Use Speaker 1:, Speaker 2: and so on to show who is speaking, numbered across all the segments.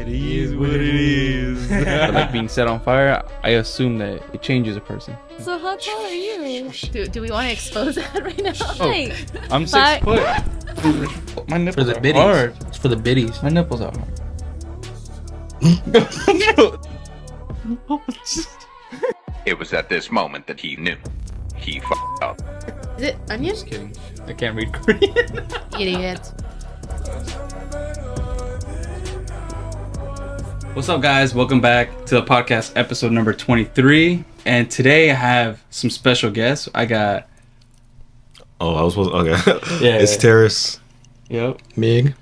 Speaker 1: It is what it is.
Speaker 2: But like being set on fire, I assume that it changes a person.
Speaker 3: So how tall are you?
Speaker 4: Do we want to expose that right now?
Speaker 3: Like,
Speaker 2: I'm 6 foot. My nipples
Speaker 1: For the
Speaker 2: are
Speaker 1: biddies.
Speaker 2: hard.
Speaker 1: It's for the biddies.
Speaker 2: My nipples are hard.
Speaker 5: It was at this moment that he knew. He f***ed up.
Speaker 4: Is it onion?
Speaker 2: Just kidding. I can't read Korean.
Speaker 4: Idiot.
Speaker 2: What's up, guys? Welcome back to the podcast, episode number 23. And today I have some special guests. I got...
Speaker 6: Oh, I was supposed. Okay.
Speaker 2: Yeah.
Speaker 6: It's Terrace.
Speaker 2: Yep.
Speaker 1: Mig,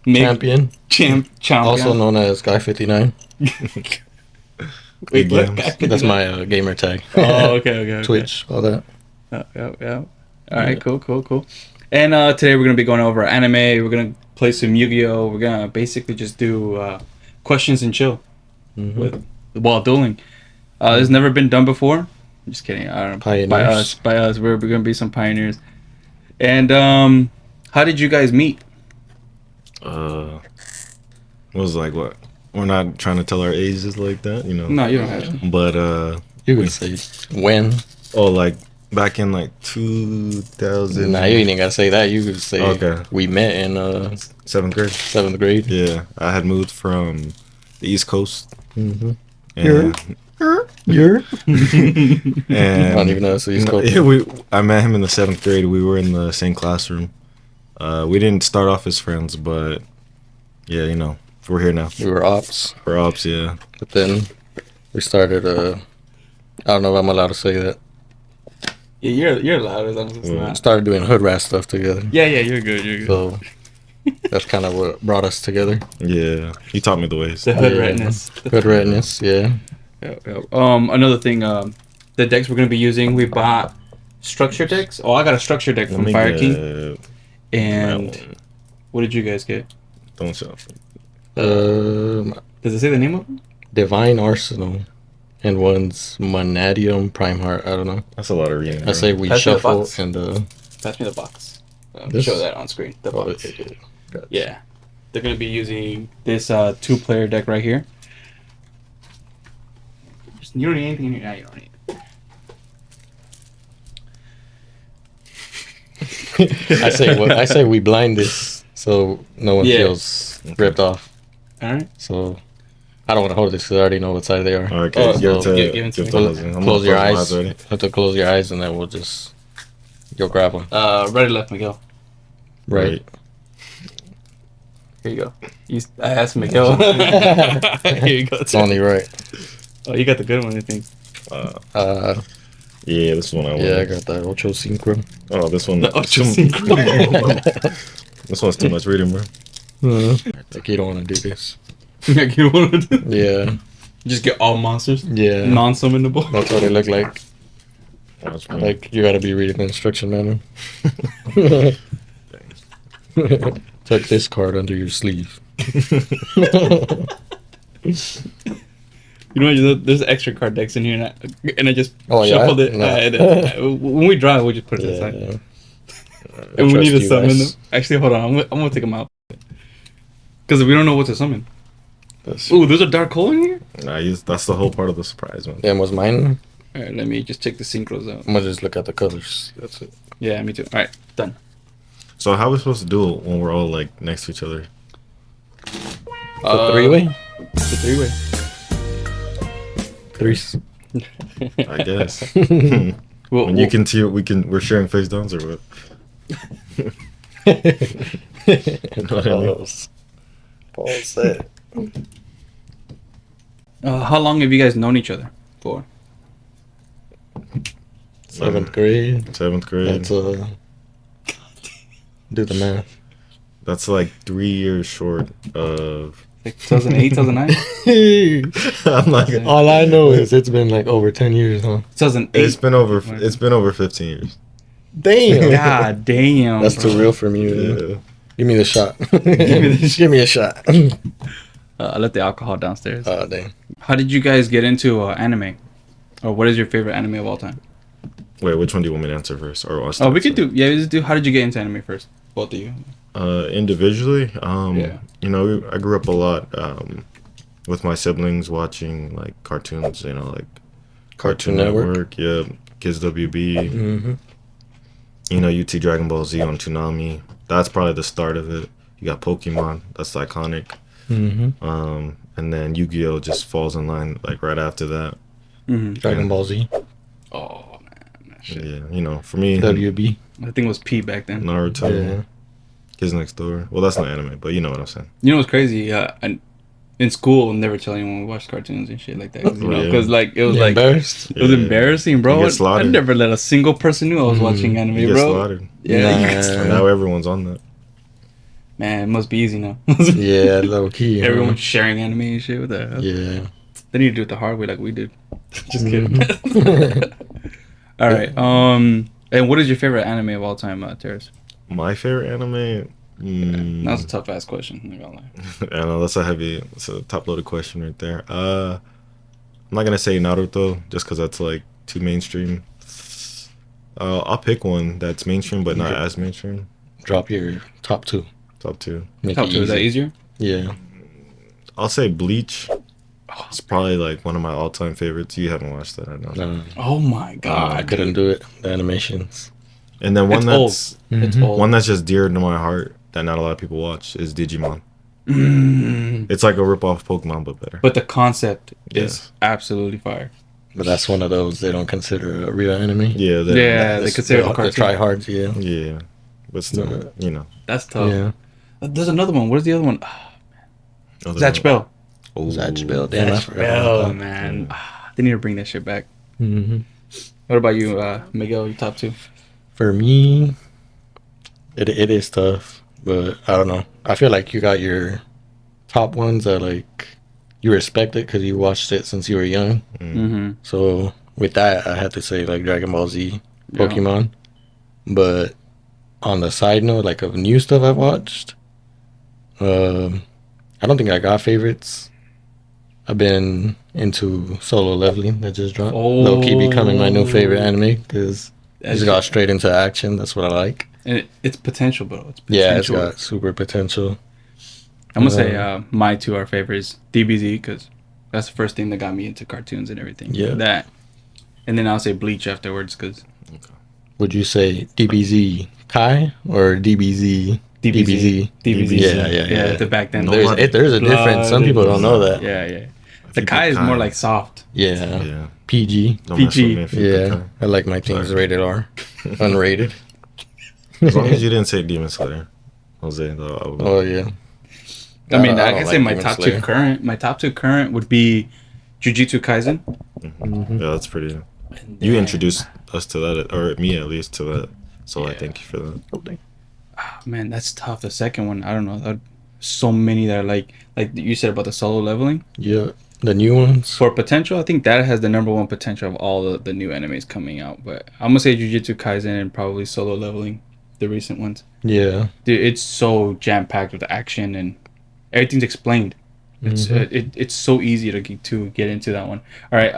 Speaker 2: Mig,
Speaker 1: champion,
Speaker 2: champion.
Speaker 1: also known as Guy 59.
Speaker 2: Wait, what?
Speaker 6: Games.
Speaker 1: That's my gamer tag.
Speaker 2: Oh, okay.
Speaker 1: Twitch, all that.
Speaker 2: Yeah. All right, cool. And today we're going to be going over anime. We're going to play some Yu-Gi-Oh! We're going to basically just do questions and chill while dueling. This has never been done before. I'm just kidding. I don't know.
Speaker 1: Pioneers.
Speaker 2: By us. We're going to be some pioneers. And how did you guys meet?
Speaker 6: Was like what? We're not trying to tell our ages like that, you know.
Speaker 2: No, you don't have to.
Speaker 6: But
Speaker 1: You could say when.
Speaker 6: like back in like 2000.
Speaker 1: Nah, you ain't even gotta say that. You could say
Speaker 6: Okay.
Speaker 1: we met in
Speaker 6: 7th grade.
Speaker 1: 7th grade.
Speaker 6: Yeah, I had moved from the East Coast.
Speaker 1: Mm-hmm.
Speaker 6: And,
Speaker 1: You're.
Speaker 6: and
Speaker 1: I don't even know it's East Coast.
Speaker 6: I met him in the 7th grade. We were in the same classroom. We didn't start off as friends, but yeah, you know, we're here now.
Speaker 1: We were ops,
Speaker 6: We're ops, yeah.
Speaker 1: but then we started. I don't know if I'm allowed to say that.
Speaker 2: Yeah, you're loud as long as it's not.
Speaker 1: Started doing hood rat stuff together.
Speaker 2: Yeah, you're good.
Speaker 1: So that's kind of what brought us together.
Speaker 6: Yeah, he taught me the ways.
Speaker 2: The hood
Speaker 1: Yeah.
Speaker 2: redness.
Speaker 1: Hood ratness, yeah.
Speaker 2: Yeah. Another thing, the decks we're gonna be using, we bought structure decks. Oh, I got a structure deck from Fire King. And what did you guys get?
Speaker 6: Don't show.
Speaker 2: Does it say the name of it?
Speaker 1: Divine Arsenal, and one's Monadium Prime Heart. I don't know.
Speaker 6: That's a lot of reading.
Speaker 1: I say we
Speaker 2: Pass me the
Speaker 1: shuffle
Speaker 2: box.
Speaker 1: and
Speaker 2: Pass me the box.
Speaker 1: This-
Speaker 2: Show that on screen. The
Speaker 1: oh,
Speaker 2: box.
Speaker 1: yeah.
Speaker 2: Yeah, they're gonna be using this 2-player deck right here. You don't need anything in here. Nah, you don't need it.
Speaker 1: I say we blind this so no one
Speaker 2: Yeah.
Speaker 1: feels ripped off.
Speaker 2: All right.
Speaker 1: So I don't want to hold this because I already know what side they are.
Speaker 6: Okay,
Speaker 2: Oh,
Speaker 6: give it to,
Speaker 2: give it to me.
Speaker 6: to Lizzie. I'm gonna
Speaker 1: Close your
Speaker 6: my
Speaker 1: eyes.
Speaker 6: already.
Speaker 1: Have to close your eyes and then we'll just grab them.
Speaker 2: Right or left, Miguel.
Speaker 1: Right.
Speaker 2: Here you go. I asked Miguel. Here you go.
Speaker 1: It's only right.
Speaker 2: Oh, you got the good one, I think.
Speaker 6: Yeah, this one I want.
Speaker 1: Yeah, I got that Ocho Synchro.
Speaker 6: Oh, this one.
Speaker 2: The Ocho
Speaker 6: This one's too much reading, bro.
Speaker 1: I think you don't want to do this.
Speaker 2: Like you want to do?
Speaker 1: Yeah.
Speaker 2: Just get all monsters.
Speaker 1: Yeah.
Speaker 2: Non-summonable.
Speaker 1: That's what they look like.
Speaker 6: Watch me.
Speaker 1: Like you gotta be reading the instruction manual. Tuck this card under your sleeve.
Speaker 2: You know, there's extra card decks in here, and I just
Speaker 1: Oh, yeah?
Speaker 2: shuffled it.
Speaker 1: No.
Speaker 2: When we draw, we just put it aside.
Speaker 1: Yeah.
Speaker 2: And we need to
Speaker 1: trust you
Speaker 2: summon
Speaker 1: guys.
Speaker 2: them. Actually, hold on. I'm gonna take them out. Because we don't know what to summon.
Speaker 1: That's-
Speaker 2: Ooh, there's a dark hole in here?
Speaker 6: Nah, that's the whole part of the surprise, man.
Speaker 1: Yeah, was mine?
Speaker 2: Alright, let me just take the synchros out.
Speaker 1: I'm gonna just look at the colors. That's it.
Speaker 2: Yeah, me too. Alright, done.
Speaker 6: So how are we supposed to do it when we're all like next to each other?
Speaker 1: The three-way?
Speaker 2: The three-way.
Speaker 1: Threes.
Speaker 6: I guess.
Speaker 2: Well,
Speaker 6: When you can see, we're sharing face downs or what? You know what I mean?
Speaker 1: Paul said.
Speaker 2: how long have you guys known each other for?
Speaker 1: 7th grade.
Speaker 6: 7th grade.
Speaker 1: That's do the math.
Speaker 6: That's like 3 years short of.
Speaker 2: Like 2008, 2009?
Speaker 6: I'm like,
Speaker 1: All I know is it's been like over 10 years, huh?
Speaker 2: 2008.
Speaker 6: it's been over 15 years.
Speaker 1: Damn.
Speaker 2: God damn.
Speaker 1: That's
Speaker 2: bro.
Speaker 1: too real for me. Man.
Speaker 6: Yeah.
Speaker 1: Give me the shot.
Speaker 2: the
Speaker 1: Give me a shot.
Speaker 2: I left the alcohol downstairs.
Speaker 1: Oh, damn.
Speaker 2: How did you guys get into anime? Or what is your favorite anime of all time?
Speaker 6: Wait, which one do you want me to answer first? Or us?
Speaker 2: Oh, we could do. Yeah, let's do. How did you get into anime first? Both of you.
Speaker 6: Individually,
Speaker 2: Yeah.
Speaker 6: you know, I grew up a lot with my siblings watching like cartoons, you know, like
Speaker 1: Cartoon Network.
Speaker 6: yeah, Kids WB,
Speaker 1: Mm-hmm.
Speaker 6: you know, UT Dragon Ball Z on Toonami. That's probably the start of it. You got Pokemon, that's iconic.
Speaker 1: Mm-hmm.
Speaker 6: And then Yu-Gi-Oh just falls in line like right after that.
Speaker 1: Dragon Ball Z.
Speaker 2: Oh man, that shit.
Speaker 6: Yeah, you know, for me,
Speaker 1: WB.
Speaker 2: I think it was P back then.
Speaker 6: Naruto,
Speaker 1: Yeah.
Speaker 6: Kids Next Door. Well, that's not anime, but you know what I'm saying.
Speaker 2: You know what's crazy? In school, never tell anyone we watched cartoons and shit like that. You know,
Speaker 6: Yeah.
Speaker 2: because like it was
Speaker 1: Yeah,
Speaker 2: like
Speaker 1: embarrassed.
Speaker 2: it was embarrassing, bro.
Speaker 6: You get
Speaker 2: I
Speaker 6: slaughtered.
Speaker 2: never let a single person knew I was watching anime,
Speaker 6: You get
Speaker 2: bro.
Speaker 6: slaughtered.
Speaker 2: Yeah, you get
Speaker 1: Nah.
Speaker 6: And now everyone's on that.
Speaker 2: man, it must be easy now.
Speaker 1: Yeah, low key.
Speaker 2: Everyone's sharing anime and shit. What the hell?
Speaker 1: Yeah.
Speaker 2: They need to do it the hard way, like we did. Just
Speaker 1: Mm-hmm.
Speaker 2: kidding. All right. And what is your favorite anime of all time, Terrace?
Speaker 6: My favorite anime.
Speaker 2: That's a tough ass question. I'm not gonna lie.
Speaker 6: I know that's a top loaded question right there. I'm not gonna say Naruto just because that's like too mainstream. I'll pick one that's mainstream but not as mainstream.
Speaker 1: Drop your top two.
Speaker 6: Top two.
Speaker 1: Make
Speaker 2: Top
Speaker 1: it
Speaker 2: two, is that
Speaker 1: easy.
Speaker 2: easier?
Speaker 1: Yeah.
Speaker 6: I'll say Bleach. It's probably like one of my all time favorites. You haven't watched that, I know.
Speaker 1: No,
Speaker 2: Oh my god.
Speaker 1: I couldn't do it. The animations.
Speaker 6: And then one
Speaker 2: It's
Speaker 6: that's
Speaker 2: old. It's
Speaker 1: Mhm.
Speaker 2: old.
Speaker 6: one that's just dear to my heart that not a lot of people watch is Digimon. It's like a rip off Pokemon but better.
Speaker 2: But the concept is
Speaker 6: Yes.
Speaker 2: absolutely fire.
Speaker 1: But that's one of those they don't consider a real anime.
Speaker 6: Yeah,
Speaker 2: Yeah, they consider it a
Speaker 1: the
Speaker 2: cartoon.
Speaker 1: tryhards. Yeah.
Speaker 6: yeah. But still,
Speaker 1: Yeah.
Speaker 6: you know.
Speaker 2: That's tough.
Speaker 1: Yeah.
Speaker 2: There's another one. What is the other one?
Speaker 6: other
Speaker 2: Zatch
Speaker 6: than-
Speaker 2: Bell.
Speaker 6: Oh,
Speaker 1: Zatch Bell. Damn, I
Speaker 2: Zatch
Speaker 1: forgot
Speaker 2: Bell,
Speaker 1: about that.
Speaker 2: man. They need to bring that shit back.
Speaker 1: Mm-hmm.
Speaker 2: What about you, Miguel? Your top two?
Speaker 1: For me, it is tough, but I don't know. I feel like you got your top ones that like you respect it because you watched it since you were young.
Speaker 2: Mm-hmm.
Speaker 1: So with that, I had to say like Dragon Ball Z,
Speaker 2: Yeah.
Speaker 1: Pokemon. But on the side note, like of new stuff I've watched, I don't think I got favorites. I've been into Solo Leveling that just dropped. Low key becoming my new favorite anime because it just got straight into action. That's what I like.
Speaker 2: And it's potential, bro. It's potential.
Speaker 1: Yeah, it's got super potential.
Speaker 2: I'm gonna say my two are favorites. DBZ because that's the first thing that got me into cartoons and everything.
Speaker 1: Yeah.
Speaker 2: That, and then I'll say Bleach afterwards because
Speaker 1: Would you say DBZ Kai or DBZ?
Speaker 2: DBZ.
Speaker 1: Yeah.
Speaker 2: The back then.
Speaker 6: No,
Speaker 1: There's a difference. Some people don't know that.
Speaker 2: Yeah. The Kai is more like soft.
Speaker 1: Yeah.
Speaker 6: Yeah.
Speaker 1: PG.
Speaker 6: Don't mess with
Speaker 2: PG.
Speaker 6: me if you pick
Speaker 1: Yeah.
Speaker 6: Kai.
Speaker 1: I like my things rated R. Unrated.
Speaker 6: As long as you didn't say Demon Slayer, Jose. Though, I would-
Speaker 1: Oh, yeah.
Speaker 2: I mean,
Speaker 1: don't
Speaker 2: I can say
Speaker 1: like
Speaker 2: my
Speaker 1: Demon
Speaker 2: top
Speaker 1: Slayer.
Speaker 2: two current. My top two current would be Jujutsu Kaisen.
Speaker 6: Yeah, that's pretty. You introduced us to that, or me at least to that. So I thank you for that.
Speaker 2: Man, that's tough. The second one, I don't know. So many that are like you said about the solo leveling.
Speaker 1: Yeah. The new ones.
Speaker 2: For potential, I think that has the number one potential of all the new animes coming out. But I'm gonna say Jujutsu Kaisen and probably solo leveling, the recent ones.
Speaker 1: Yeah.
Speaker 2: Dude, it's so jam packed with action and everything's explained. It's it's so easy to get into that one. All right.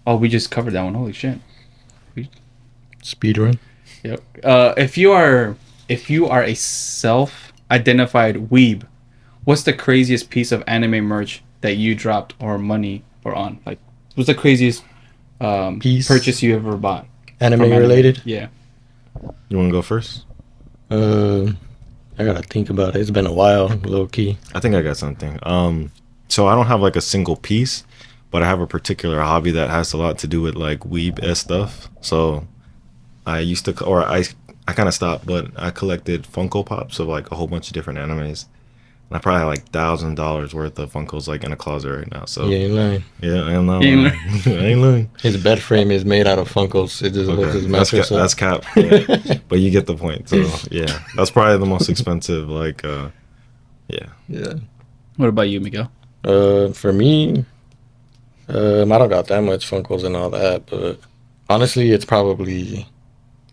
Speaker 2: Oh, we just covered that one. Holy shit.
Speaker 1: Speedrun.
Speaker 2: Yep. If you are a self-identified weeb, what's the craziest piece of anime merch that you dropped or money or on? Like, what's the craziest
Speaker 1: Piece?
Speaker 2: purchase you ever bought?
Speaker 1: Anime
Speaker 2: from
Speaker 1: related?
Speaker 2: Yeah.
Speaker 6: You want to go first?
Speaker 1: I gotta think about it. It's been a while, low key.
Speaker 6: I think I got something. So I don't have like a single piece, but I have a particular hobby that has a lot to do with like weeb stuff. So I used to, or I kind of stopped, but I collected Funko Pops of like a whole bunch of different animes. And I probably have like $1,000 worth of Funkos like in a closet right now. So
Speaker 1: You ain't lying.
Speaker 6: yeah, I am not
Speaker 2: You
Speaker 6: lying.
Speaker 2: ain't
Speaker 6: I ain't lying.
Speaker 1: His bed frame is made out of Funkos. It just lifts his
Speaker 6: That's,
Speaker 1: mattress
Speaker 6: that's
Speaker 1: up.
Speaker 6: cap. Yeah. But you get the point. So yeah, that's probably the most expensive. Like, yeah.
Speaker 1: Yeah.
Speaker 2: What about you, Miguel?
Speaker 1: For me, I don't got that much Funkos and all that, but honestly, it's probably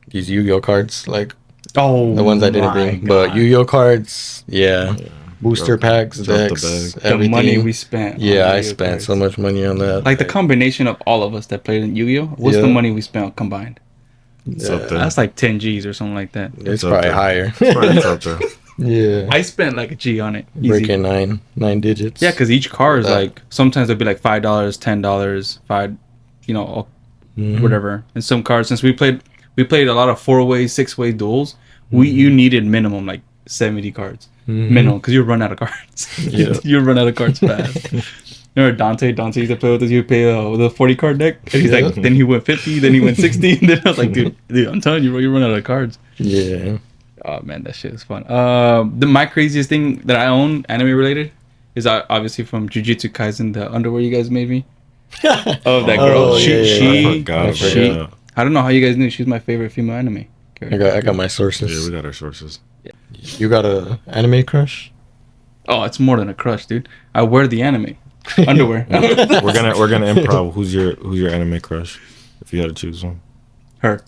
Speaker 1: these Yu-Gi-Oh cards, like
Speaker 2: Oh,
Speaker 1: the ones I didn't bring. But Yu-Gi-Oh cards, yeah. Booster
Speaker 6: Drop-
Speaker 1: packs,
Speaker 6: drop the
Speaker 1: decks,
Speaker 6: bag.
Speaker 2: the
Speaker 1: everything.
Speaker 2: money we spent. on
Speaker 1: Yeah, I
Speaker 2: Yu-Gi-Oh
Speaker 1: spent
Speaker 2: cards.
Speaker 1: so much money on that.
Speaker 2: Like the combination of all of us that played in Yu-Gi-Oh. What's the
Speaker 1: Yeah.
Speaker 2: money we spent combined?
Speaker 6: It's up there.
Speaker 2: That's like 10 G's or something like that.
Speaker 1: It's
Speaker 6: up
Speaker 1: probably
Speaker 6: there.
Speaker 1: higher.
Speaker 6: It's probably up there.
Speaker 1: Yeah.
Speaker 2: I spent like a G on it. Easy.
Speaker 1: Breaking nine digits.
Speaker 2: Yeah, because each car is
Speaker 1: That-
Speaker 2: like sometimes it'll be like $5, $10, five,
Speaker 1: Mhm.
Speaker 2: whatever. And some cars, since we played a lot of 4-way, 6-way duels, you needed minimum like 70 cards minimum because you run out of cards.
Speaker 1: Yeah.
Speaker 2: You run out of cards fast. Remember Dante? Dante used to play with us. You play with a 40 card deck, and he's like, then he went 50, then he went 60, and then I was like, dude, I'm telling you, bro, you run out of cards.
Speaker 1: Yeah.
Speaker 2: Oh man, that shit is fun. My craziest thing that I own, anime related, is obviously from Jujutsu Kaisen, the underwear you guys made me. Oh, that girl.
Speaker 1: Oh, yeah,
Speaker 2: she,
Speaker 6: I
Speaker 2: she,
Speaker 6: forgot.
Speaker 2: I don't know how you guys knew she's my favorite female anime character.
Speaker 1: I got my
Speaker 6: Yeah,
Speaker 1: sources.
Speaker 6: we got our sources.
Speaker 1: You got a anime crush?
Speaker 2: Oh, it's more than a crush, dude. I wear the anime underwear.
Speaker 6: We're gonna improv. Who's your anime crush? If you had to choose one.
Speaker 2: Her.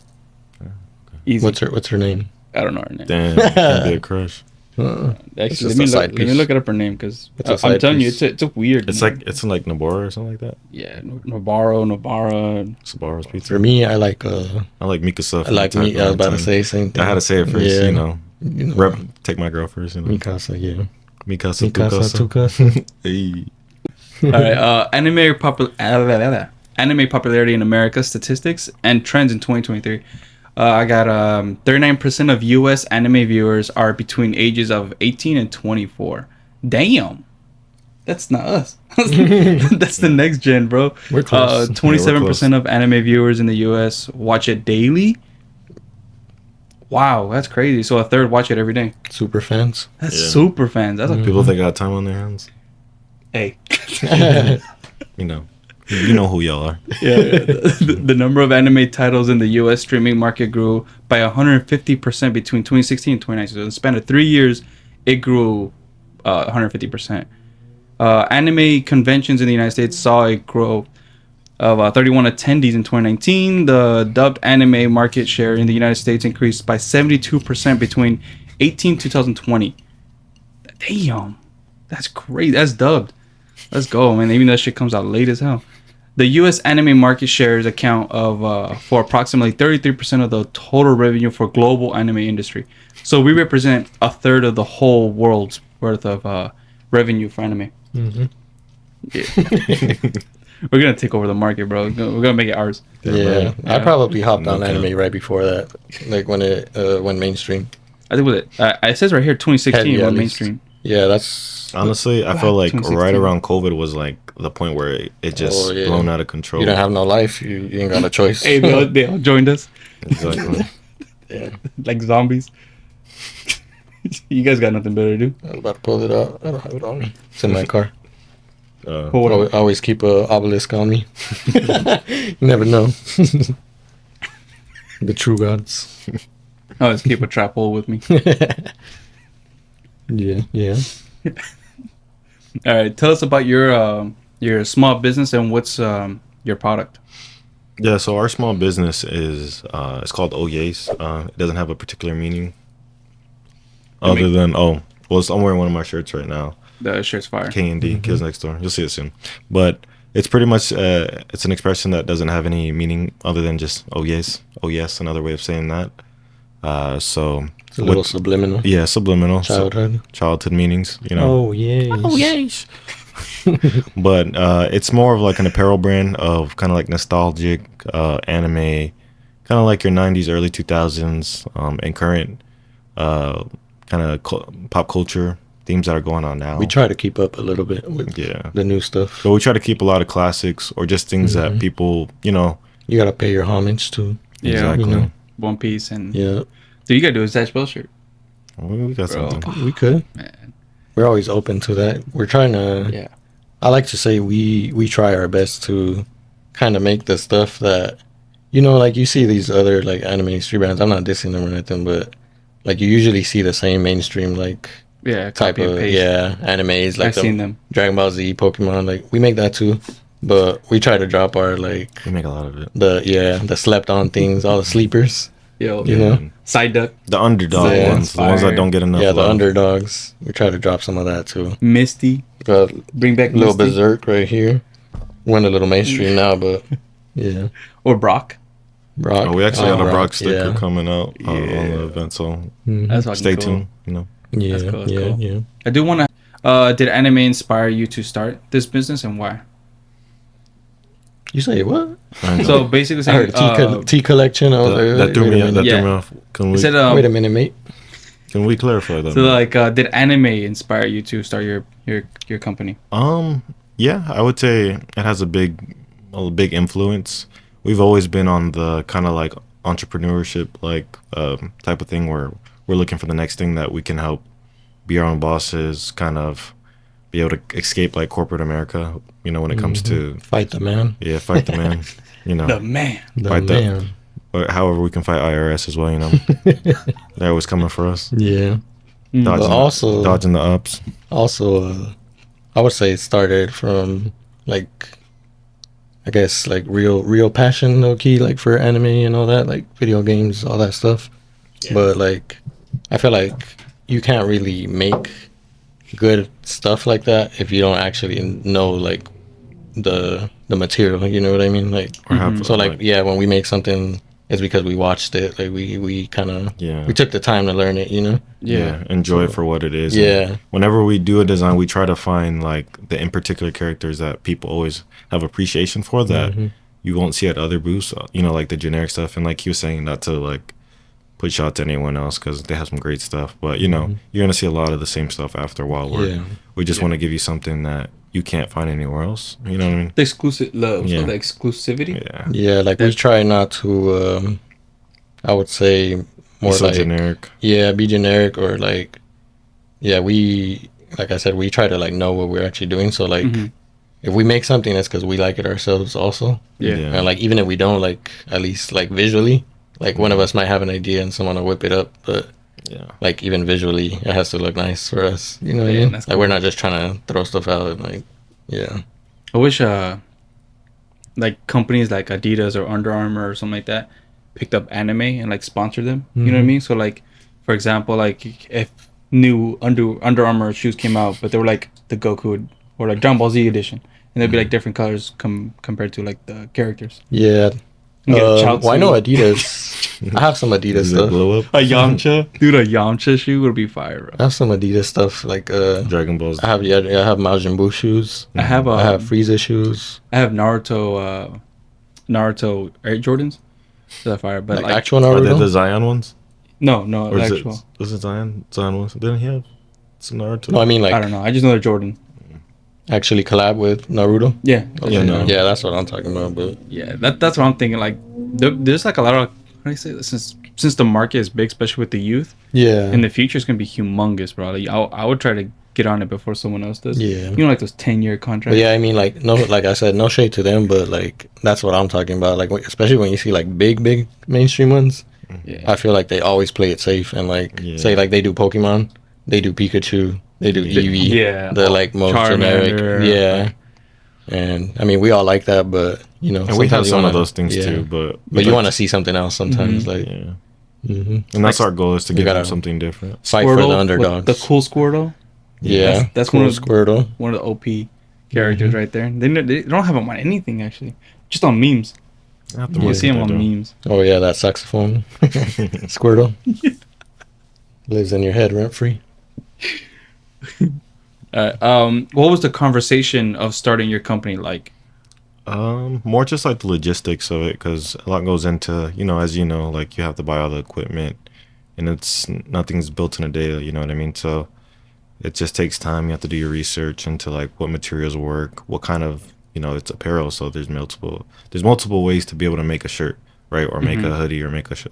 Speaker 2: Easy.
Speaker 1: What's her name?
Speaker 2: I don't know her name.
Speaker 6: Damn, it can be a crush.
Speaker 2: Actually,
Speaker 1: just a side
Speaker 2: let me
Speaker 1: piece.
Speaker 2: look up her name because
Speaker 1: It's a
Speaker 2: I'm
Speaker 1: side
Speaker 2: telling
Speaker 1: piece.
Speaker 2: you, it's a weird.
Speaker 6: It's
Speaker 2: name.
Speaker 6: like it's like Nobara or something like that.
Speaker 2: Yeah, Nobara.
Speaker 6: Sabaro's pizza.
Speaker 1: For me, I like
Speaker 6: I like Mikasa.
Speaker 1: I like me. I was about to say same thing.
Speaker 6: I had to say it first.
Speaker 1: Yeah.
Speaker 6: You know,
Speaker 1: You know,
Speaker 6: Rep, take my girl first. You know,
Speaker 1: Mikasa, yeah.
Speaker 6: Mikasa,
Speaker 1: Mikasa,
Speaker 6: Tukasa.
Speaker 1: Tukasa.
Speaker 6: Hey.
Speaker 2: All right, anime popularity in America statistics and trends in 2023. I got 39% of U.S. anime viewers are between ages of 18 and 24. Damn, that's not us. That's the next gen, bro.
Speaker 1: We're close.
Speaker 2: 27% of anime viewers in the U.S. watch it daily. Wow, that's crazy. So a third watch it every day.
Speaker 1: Super fans.
Speaker 2: That's
Speaker 6: Yeah.
Speaker 2: super fans. That's a
Speaker 6: People think I got time on their hands.
Speaker 2: hey.
Speaker 6: You know who y'all are.
Speaker 2: Yeah, the number of anime titles in the U.S. streaming market grew by 150% between 2016 and 2019. So in the span of 3 years, it grew 150%. Anime conventions in the United States saw a growth of 31 attendees in 2019. The dubbed anime market share in the United States increased by 72% between 18 2020. Damn, that's great. That's dubbed. Let's go, man. Even that shit comes out late as hell. The U.S. anime market shares account of for approximately 33% of the total revenue for global anime industry. So we represent a third of the whole world's worth of revenue for anime.
Speaker 1: Mm-hmm.
Speaker 2: Yeah. We're gonna take over the market, bro. We're gonna make it ours.
Speaker 1: Yeah, I
Speaker 2: Yeah.
Speaker 1: probably hopped on
Speaker 6: Okay.
Speaker 1: anime right before that, like when it went mainstream.
Speaker 2: I think with it. It says right here 2016
Speaker 1: Heavy, at
Speaker 2: went
Speaker 1: least.
Speaker 2: mainstream.
Speaker 1: Yeah, that's
Speaker 6: Honestly, I feel like
Speaker 2: 2016.
Speaker 6: right around COVID was like the point where it just
Speaker 1: Oh, yeah.
Speaker 6: blown out of control.
Speaker 1: you don't have no life. You ain't got a choice.
Speaker 2: Hey, they all joined us
Speaker 6: Exactly.
Speaker 2: like zombies. You guys got nothing better to do.
Speaker 1: I was about to pull it out. I don't have it on me. It's in my car.
Speaker 2: Hold on.
Speaker 1: Always keep a obelisk on me. You never know. The true gods.
Speaker 2: I always keep a trap hole with me.
Speaker 1: Yeah.
Speaker 2: All right, tell us about your small business and what's your product.
Speaker 6: Yeah, so our small business is it's called OHYAZE. It doesn't have a particular meaning other than I'm wearing one of my shirts right now.
Speaker 2: The shirt's fire.
Speaker 6: K&D, Kids Next Door. You'll see it soon. But it's pretty much it's an expression that doesn't have any meaning other than just oh yes, another way of saying that. So
Speaker 1: It's a little subliminal.
Speaker 6: yeah, subliminal. Childhood meanings, you know.
Speaker 1: Oh yes.
Speaker 6: But it's more of like an apparel brand of kind of like nostalgic anime, kind of like your 90s, early 2000s, and current kind of pop culture themes that are going on now.
Speaker 1: We try to keep up a little bit with
Speaker 6: Yeah.
Speaker 1: the new stuff.
Speaker 6: So we try to keep a lot of classics or just things that people, you know.
Speaker 1: You gotta pay your homage to.
Speaker 2: Yeah,
Speaker 6: Exactly.
Speaker 1: You know.
Speaker 2: One Piece and
Speaker 1: Yeah,
Speaker 2: dude, you gotta do a Zatch Bell shirt.
Speaker 6: We got
Speaker 2: Bro.
Speaker 6: something.
Speaker 1: we could.
Speaker 2: Man.
Speaker 1: We're always open to that. We're trying to.
Speaker 2: Yeah.
Speaker 1: I like to say we try our best to kind of make the stuff that, you know, like you see these other like anime street brands. I'm not dissing them or anything, but like you usually see the same mainstream like
Speaker 2: Yeah,
Speaker 1: type
Speaker 2: copy and
Speaker 1: of
Speaker 2: paste.
Speaker 1: animes like
Speaker 2: I've seen them.
Speaker 1: Dragon Ball Z, Pokemon. Like we make that too, but we try to drop our like
Speaker 6: We make a lot of it.
Speaker 1: the slept on things, all the sleepers.
Speaker 2: Yo,
Speaker 1: You know?
Speaker 2: Side Duck,
Speaker 6: The underdog
Speaker 1: Yeah,
Speaker 6: ones, the ones
Speaker 2: fire.
Speaker 6: that don't get enough
Speaker 1: Yeah, the
Speaker 6: love.
Speaker 1: underdogs. We try to drop some of that too.
Speaker 2: Misty,
Speaker 1: Got
Speaker 2: bring back
Speaker 1: a little
Speaker 2: Misty.
Speaker 1: Berserk right here. Went a little mainstream now, but yeah.
Speaker 2: Or Brock.
Speaker 1: Brock.
Speaker 6: Oh, we actually got a
Speaker 1: Brock,
Speaker 6: Brock sticker
Speaker 1: yeah.
Speaker 6: coming out on
Speaker 2: Yeah.
Speaker 6: the event, so
Speaker 1: Mhm.
Speaker 2: That's fucking
Speaker 6: stay
Speaker 2: cool.
Speaker 6: tuned. You know,
Speaker 1: Yeah,
Speaker 2: That's cool. That's
Speaker 1: yeah,
Speaker 2: cool.
Speaker 1: yeah.
Speaker 2: I do want to. Did anime inspire you to start this business, and why?
Speaker 1: You say what?
Speaker 6: I know.
Speaker 2: So basically,
Speaker 1: I heard
Speaker 2: saying,
Speaker 1: tea collection. I was like,
Speaker 6: that threw
Speaker 1: wait a
Speaker 6: me. That
Speaker 1: minute.
Speaker 6: threw me
Speaker 2: Yeah.
Speaker 6: off. Can we?
Speaker 2: said,
Speaker 1: Wait a minute, mate.
Speaker 6: Can we clarify that?
Speaker 2: so like, did anime inspire you to start your company?
Speaker 6: Yeah, I would say it has a big influence. We've always been on the kind of like entrepreneurship like type of thing where we're looking for the next thing that we can help be our own bosses, kind of be able to escape like corporate America. You know, when it comes to
Speaker 1: Fight the man.
Speaker 6: fight the man. You know,
Speaker 2: The man.
Speaker 1: The
Speaker 6: Fight
Speaker 1: man.
Speaker 6: or however we can fight IRS as well. You know, they're always coming for us.
Speaker 1: Yeah.
Speaker 2: Mm.
Speaker 6: Dodging,
Speaker 1: But also-
Speaker 6: dodging the ups.
Speaker 1: Also, I would say it started from like, I guess like real passion, low key, like for anime and all that, like video games, all that stuff.
Speaker 2: Yeah.
Speaker 1: But like, I feel like you can't really make good stuff like that if you don't actually know like the material. You know what I mean? Like,
Speaker 6: Or have,
Speaker 1: so like yeah, when we make something, it's because we watched it. Like we kind of
Speaker 6: Yeah.
Speaker 1: we took the time to learn it. You know?
Speaker 6: Yeah, enjoy it for what it is.
Speaker 1: Yeah.
Speaker 6: And whenever we do a design, we try to find like the in particular characters that people always have appreciation for that you won't see at other booths. You know, like the generic stuff. And like he was saying, not to like put shots at anyone else because they have some great stuff. But you know, you're gonna see a lot of the same stuff after a while. Where
Speaker 1: Yeah.
Speaker 6: we just want to give you something that you can't find anywhere else. You know what I mean?
Speaker 2: The exclusive love,
Speaker 6: Yeah.
Speaker 2: so the exclusivity.
Speaker 6: Yeah.
Speaker 1: Yeah, like we try not to. I would say more
Speaker 6: So
Speaker 1: like
Speaker 6: generic.
Speaker 1: yeah, be generic or like yeah. We like I said, we try to like know what we're actually doing. So like, if we make something, that's because we like it ourselves also.
Speaker 2: Yeah.
Speaker 1: And like even if we don't like, at least like visually, like one of us might have an idea and someone will whip it up, but
Speaker 6: Yeah.
Speaker 1: like even visually, it has to look nice for us. You know what I
Speaker 2: Yeah,
Speaker 1: mean?
Speaker 2: that's
Speaker 1: Like
Speaker 2: cool.
Speaker 1: we're not just trying to throw stuff out and like yeah.
Speaker 2: I wish like companies like Adidas or Under Armour or something like that picked up anime and like sponsored them. You know what I mean? So like, for example, like if new Under Armour shoes came out, but they were like the Goku or like Dragon Ball Z edition, and they'd be like different colors compared to like the characters.
Speaker 1: Yeah.
Speaker 2: You get a Chaozu.
Speaker 1: Well, I know Adidas. I have some Adidas
Speaker 6: Does it
Speaker 1: stuff.
Speaker 6: blow up?
Speaker 2: A Yamcha, dude, a Yamcha shoe would be fire, bro.
Speaker 1: I have some Adidas stuff like
Speaker 6: Dragon Balls.
Speaker 1: I have I have Majin Buu shoes.
Speaker 2: I have
Speaker 1: I have Frieza shoes.
Speaker 2: I have Naruto Air Jordans. They're fire, but
Speaker 1: Like,
Speaker 2: like
Speaker 1: actual
Speaker 6: Are they
Speaker 1: Naruto.
Speaker 6: the Zion ones?
Speaker 2: no,
Speaker 6: Or
Speaker 2: the
Speaker 6: is
Speaker 2: actual.
Speaker 6: it was it Zion ones? Didn't he have some Naruto?
Speaker 1: No, I mean like
Speaker 2: I don't know. I just know they're Jordan.
Speaker 1: actually collab with Naruto.
Speaker 2: Yeah,
Speaker 6: Yeah, no.
Speaker 1: Yeah, that's what I'm talking about. But
Speaker 2: yeah. That's what I'm thinking. Like, there's like a lot of how do you say this? Since the market is big, especially with the youth,
Speaker 1: yeah,
Speaker 2: in the future it's gonna be humongous, bro. Like, I would try to get on it before someone else does.
Speaker 1: Yeah.
Speaker 2: You know, like those 10-year
Speaker 1: but
Speaker 2: contracts.
Speaker 1: yeah, I mean like no, like I said, no shade to them, but like that's what I'm talking about. Like especially when you see like big mainstream ones,
Speaker 2: Yeah.
Speaker 1: I feel like they always play it safe and like
Speaker 6: Yeah.
Speaker 1: say like they do Pokemon, they do Pikachu, they do Eevee,
Speaker 2: yeah.
Speaker 1: the like most
Speaker 2: Charmander,
Speaker 1: generic, yeah. And I mean we all like that, but you know,
Speaker 6: And we have
Speaker 1: sometimes you
Speaker 6: some of
Speaker 1: wanna-
Speaker 6: those things
Speaker 1: yeah.
Speaker 6: too, but
Speaker 1: But you want to see something else sometimes, like
Speaker 6: yeah.
Speaker 1: mhm.
Speaker 6: And that's our goal is to
Speaker 1: You
Speaker 6: give them
Speaker 1: gotta-
Speaker 6: something different.
Speaker 1: fight for the
Speaker 2: with
Speaker 1: underdogs.
Speaker 2: the cool Squirtle.
Speaker 1: yeah,
Speaker 2: That's
Speaker 1: cool
Speaker 2: one of-
Speaker 1: Squirtle.
Speaker 2: One of the OP characters right there. They don't have them on anything actually, just on memes.
Speaker 6: I have to
Speaker 2: You can
Speaker 6: look
Speaker 2: see
Speaker 6: at
Speaker 2: them
Speaker 6: that,
Speaker 2: on
Speaker 6: though.
Speaker 2: memes.
Speaker 1: Oh yeah, that saxophone, Squirtle, lives in your head rent free.
Speaker 2: What was the conversation of starting your company like?
Speaker 6: More just like the logistics of it, because a lot goes into, you know, as you know, like you have to buy all the equipment, and it's nothing's built in a day. You know what I mean? So it just takes time. You have to do your research into like what materials work, what kind of, you know, it's apparel. So there's multiple ways to be able to make a shirt, right? Or make a hoodie, or make like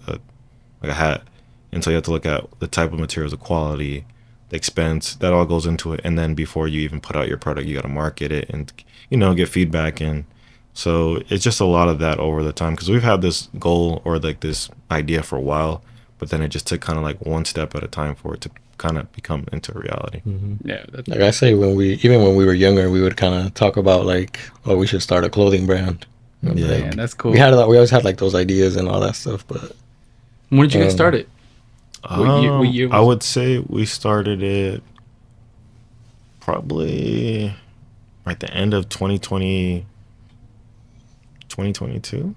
Speaker 6: a hat. And so you have to look at the type of materials, the quality, the expense, that all goes into it. And then before you even put out your product, you got to market it and, you know, get feedback. And so it's just a lot of that over the time, because we've had this goal or like this idea for a while, but then it just took kind of like one step at a time for it to kind of become into reality.
Speaker 2: Yeah, that's,
Speaker 1: Like I say, when we were younger, we would kind of talk about like, oh, we should start a clothing brand. And,
Speaker 6: Yeah.
Speaker 1: like,
Speaker 2: man, that's cool.
Speaker 1: we always had like those ideas and all that stuff, but
Speaker 2: When did you get started? What year
Speaker 6: I
Speaker 2: was
Speaker 6: would say we started it probably at the end of 2022,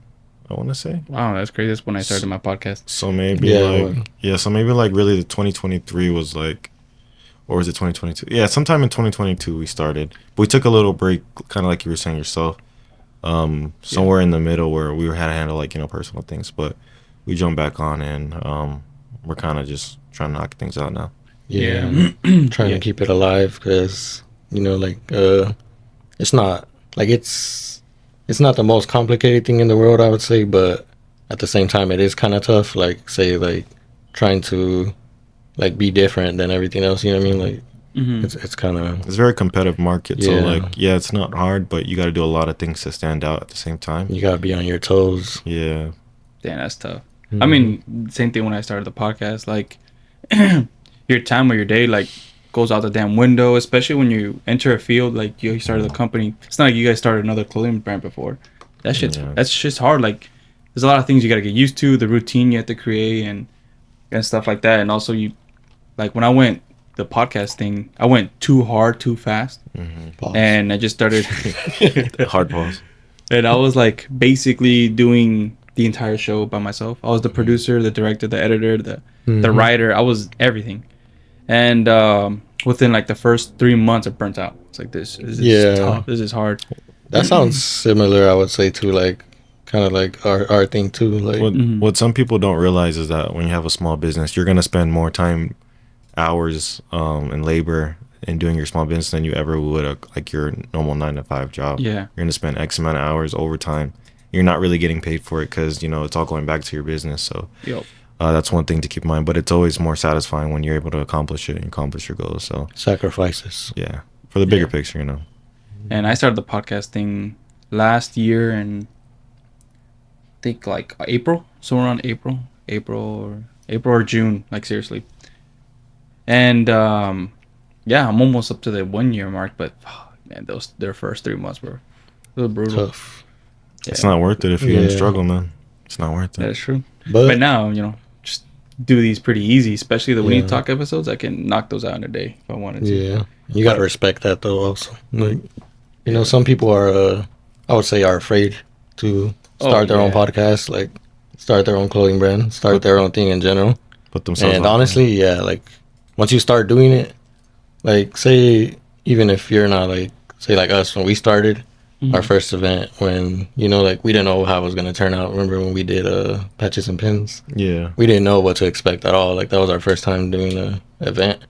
Speaker 6: I want to say.
Speaker 2: Wow, that's crazy. That's when I started my podcast.
Speaker 6: So maybe
Speaker 1: Yeah,
Speaker 6: like
Speaker 1: well-
Speaker 6: so maybe like really the 2023 was like or was it 2022? Yeah, sometime in 2022 we started. But we took a little break, kind of like you were saying yourself. Somewhere in the middle where we had to handle like personal things, but we jumped back on, and we're kind of just trying to knock things out now.
Speaker 1: Yeah. Trying to keep it alive, because like it's not like it's not the most complicated thing in the world, I would say, but at the same time it is kind of tough, like say like trying to like be different than everything else, you know what I mean? Like it's kind of,
Speaker 6: it's a very competitive market, so like it's not hard, but you got to do a lot of things to stand out at the same time.
Speaker 1: you gotta be on your toes.
Speaker 6: Yeah.
Speaker 2: Damn, that's tough. I mean, same thing when I started the podcast. Like, your time or your day like goes out the damn window, especially when you enter a field like you started a company. It's not like you guys started another clothing brand before. That's just hard. Like, there's a lot of things you gotta get used to, the routine you have to create and stuff like that. And also, you like when I went the podcast thing, I went too hard, too fast, and I just started
Speaker 6: Hard pause.
Speaker 2: and I was like basically doing the entire show by myself. I was the producer, the director, the editor, the writer. I was everything. And within like the first 3 months, I burnt out. It's like, this is tough. This is hard.
Speaker 1: That sounds similar, I would say, to like kind of like our thing too. Like
Speaker 6: What some people don't realize is that when you have a small business, you're gonna spend more time, hours, and labor in doing your small business than you ever would like your normal 9-to-5 job.
Speaker 2: Yeah.
Speaker 6: You're gonna spend X amount of hours overtime. You're not really getting paid for it because it's all going back to your business. So that's one thing to keep in mind. But it's always more satisfying when you're able to accomplish it and accomplish your goals. So
Speaker 1: sacrifices.
Speaker 6: yeah, for the bigger picture,
Speaker 2: And I started the podcast thing last year, and I think like April, somewhere around April or June, like seriously. And I'm almost up to the 1 year mark, but man, their first 3 months were brutal.
Speaker 1: Tough.
Speaker 6: Yeah. It's not worth it if you didn't struggle, man. It's not worth it.
Speaker 2: That is true.
Speaker 1: But
Speaker 2: now, just do these pretty easy, especially the We Need to Talk episodes. I can knock those out in a day if I wanted to.
Speaker 1: Yeah. You got to respect that though also. Like, some people are, I would say, are afraid to start their own podcast, like start their own clothing brand, start their own thing in general.
Speaker 6: Put themselves
Speaker 1: And
Speaker 6: out
Speaker 1: honestly, like once you start doing it, like say, even if you're not like, say like us, when we started our first event, when, like we didn't know how it was going to turn out. Remember when we did patches and pins?
Speaker 6: Yeah.
Speaker 1: We didn't know what to expect at all. Like that was our first time doing an event.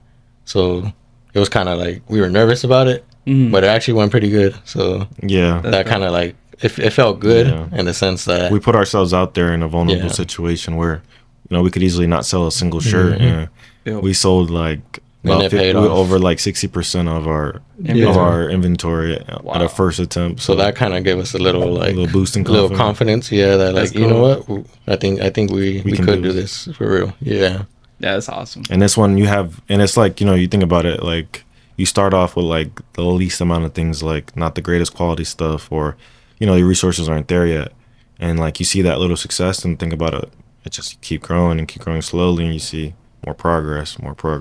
Speaker 1: So it was kind of like we were nervous about it, but it actually went pretty good. So
Speaker 6: yeah,
Speaker 1: that kind of like, it felt good in the sense that
Speaker 6: we put ourselves out there in a vulnerable situation where, we could easily not sell a single shirt. And we sold like over like 60% of our inventory at our first attempt.
Speaker 1: So that kind of gave us a little
Speaker 6: boost in
Speaker 1: confidence. Yeah, that like, you know what? I think we could do this for real. Yeah.
Speaker 2: That's awesome.
Speaker 6: And this one and it's like, you think about it, like you start off with like the least amount of things, like not the greatest quality stuff, or, your resources aren't there yet. And like you see that little success and think about it, it just keep growing slowly, and you see more progress.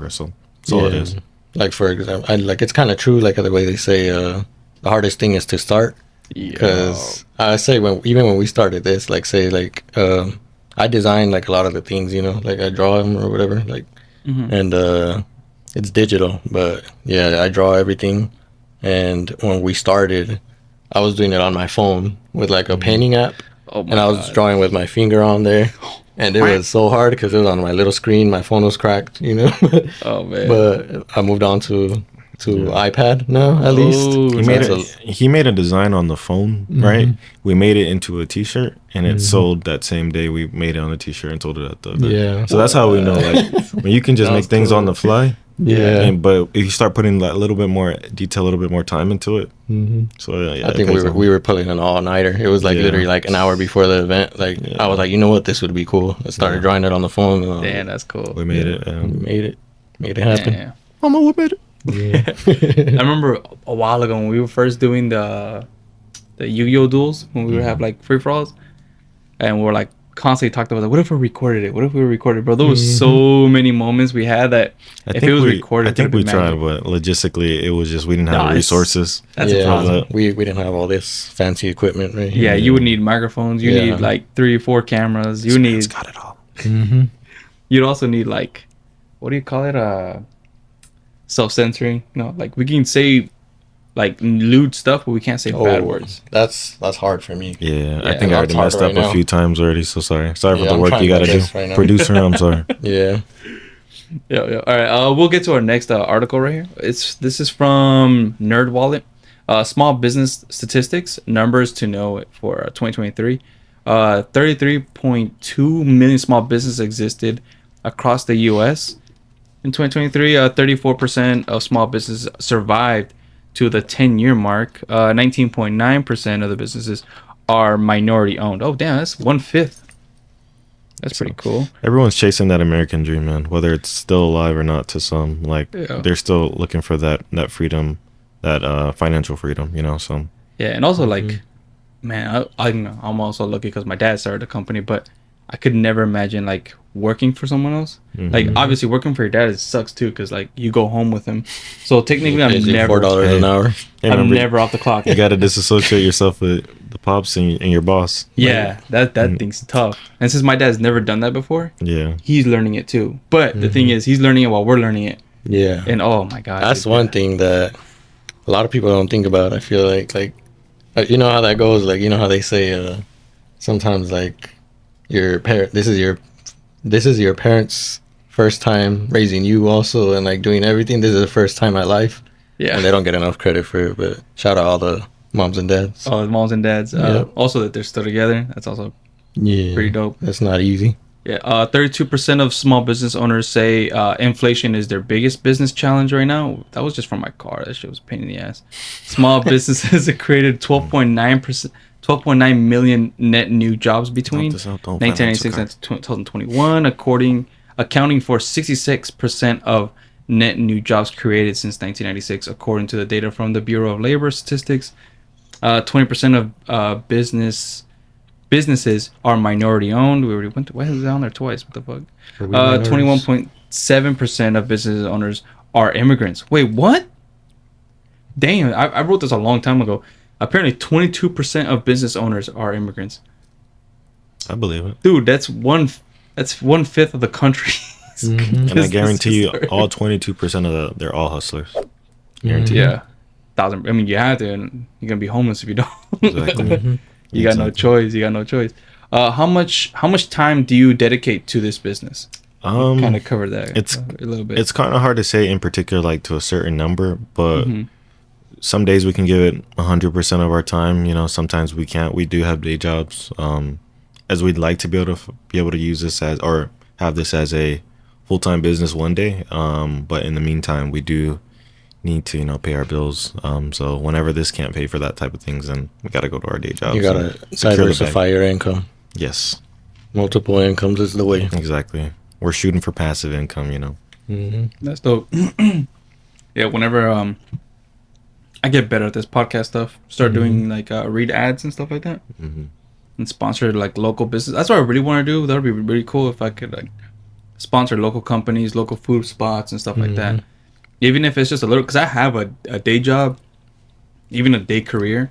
Speaker 6: So that's all it is.
Speaker 1: Like for example, it's kind of true, like the way they say the hardest thing is to start. Because I say even when we started this, like say like I design like a lot of the things, like I draw them or whatever, like and it's digital, but I draw everything. And when we started, I was doing it on my phone with like a painting app, and I was drawing with my finger on there. And it was so hard because it was on my little screen. My phone was cracked,
Speaker 2: Oh man!
Speaker 1: But I moved on to iPad now. At least
Speaker 6: he made a design on the phone, right? We made it into a T-shirt, and it sold that same day. We made it on a T-shirt and sold it at the event.
Speaker 1: Yeah.
Speaker 6: So that's how we know, like when you can just make things on the fly.
Speaker 1: Yeah.
Speaker 6: But if you start putting that little bit more detail, a little bit more time into it, so
Speaker 1: I think we were pulling an all-nighter. It was like literally like an hour before the event. Like I was like, you know what, this would be cool. I started drawing it on the phone.
Speaker 2: Damn, that's cool.
Speaker 6: We made it.
Speaker 1: We made it happen.
Speaker 2: Yeah.
Speaker 6: Mama, we made it.
Speaker 2: Yeah. I remember a while ago when we were first doing the Yu-Gi-Oh duels, when we would have like free-for-alls, and we were like constantly talked about, like, what if we recorded it? Bro? There was so many moments we had that if it was recorded,
Speaker 6: I think we tried, but logistically it was just we didn't have the resources.
Speaker 2: That's a problem.
Speaker 1: We didn't have all this fancy equipment right here.
Speaker 2: Yeah, you would need microphones. You need like 3 or 4 cameras. You need
Speaker 6: got it all.
Speaker 2: You'd also need like, what do you call it? self-censoring. No, like we can say like lewd stuff, but we can't say bad words.
Speaker 1: That's hard for me.
Speaker 6: Yeah, I
Speaker 2: Yeah,
Speaker 6: think I already
Speaker 1: that's hard
Speaker 6: messed
Speaker 1: right
Speaker 6: up
Speaker 1: now.
Speaker 6: a few times already. So sorry. Sorry for
Speaker 1: Yeah,
Speaker 6: the
Speaker 1: I'm
Speaker 6: work
Speaker 1: trying
Speaker 6: you
Speaker 1: my
Speaker 6: gotta do.
Speaker 1: best right now.
Speaker 6: Producer, I'm sorry.
Speaker 1: Yeah.
Speaker 2: Yeah. All right. We'll get to our next article right here. This is from NerdWallet. Small business statistics, numbers to know for 2023. 33.2 million small businesses existed across the U.S. in 2023. 34% of small businesses survived to the 10-year mark. 19.9% of the businesses are minority owned. Oh, damn, that's 1/5. That's pretty cool.
Speaker 6: Everyone's chasing that American dream, man. Whether it's still alive or not, to some, like they're still looking for that freedom, that financial freedom. You know, so
Speaker 2: Yeah, and also like, man, I'm also lucky because my dad started a company, but I could never imagine like working for someone else. Like obviously working for your dad sucks too, because like you go home with him. So technically, I'm never
Speaker 1: $4 an hour.
Speaker 6: Hey,
Speaker 2: I'm
Speaker 6: remember,
Speaker 2: never off the clock.
Speaker 6: you got to disassociate yourself with the pops and your boss.
Speaker 2: Yeah, that thing's tough. And since my dad's never done that before,
Speaker 6: Yeah,
Speaker 2: he's learning it too. But the thing is, he's learning it while we're learning it.
Speaker 1: Yeah.
Speaker 2: And oh my god,
Speaker 1: That's
Speaker 2: dude,
Speaker 1: one
Speaker 2: yeah.
Speaker 1: thing that a lot of people don't think about. I feel like you know how that goes. Like, you know how they say sometimes like your parent. This is your parents' first time raising you also, and like doing everything. This is the first time at life.
Speaker 2: Yeah.
Speaker 1: And they don't get enough credit for it. But shout out all the moms and dads.
Speaker 2: Oh, moms and dads.
Speaker 1: Yep.
Speaker 2: Also that they're still together. That's also
Speaker 1: Yeah.
Speaker 2: pretty dope.
Speaker 1: That's not easy.
Speaker 2: Yeah, 32% of small business owners say inflation is their biggest business challenge right now. That was just from my car. That shit was a pain in the ass. Small businesses have created 12.9 million net new jobs between
Speaker 6: Help this out, don't
Speaker 2: 1996 and 2021, accounting for 66% of net new jobs created since 1996, according to the data from the Bureau of Labor Statistics. 20% of businesses are minority owned. We already went to, why is it down there twice? What the fuck? 21.7% of business owners are immigrants. Wait, what? Damn, I wrote this a long time ago. Apparently 22% of business owners are immigrants.
Speaker 6: I believe it.
Speaker 2: Dude, that's 1/5 of the country.
Speaker 6: And I guarantee you, all 22% of they're all hustlers. Guarantee.
Speaker 2: Yeah. Thousand. I mean, you have to, and you're gonna be homeless if you don't.
Speaker 6: Exactly.
Speaker 2: You got no choice. You got no choice. How much time do you dedicate to this business? Kind of cover that
Speaker 6: It's
Speaker 2: a little bit.
Speaker 6: It's kind of hard to say in particular, like to a certain number, but some days we can give it 100% of our time. You know, sometimes we can't. We do have day jobs, as we'd like to be able to use this as, or have this as a full-time business one day. But in the meantime, we do need to, pay our bills. So whenever this can't pay for that type of things, then we got to go to our day jobs.
Speaker 1: You gotta diversify your income.
Speaker 6: Yes,
Speaker 1: Multiple incomes is the way.
Speaker 6: exactly. We're shooting for passive income.
Speaker 2: That's dope. Yeah, whenever I get better at this podcast stuff, start doing like read ads and stuff like that, and sponsor like local business. That's what I really want to do. That would be really cool if I could like sponsor local companies, local food spots, and stuff like that. Even if it's just a little, because I have a day job, even a day career,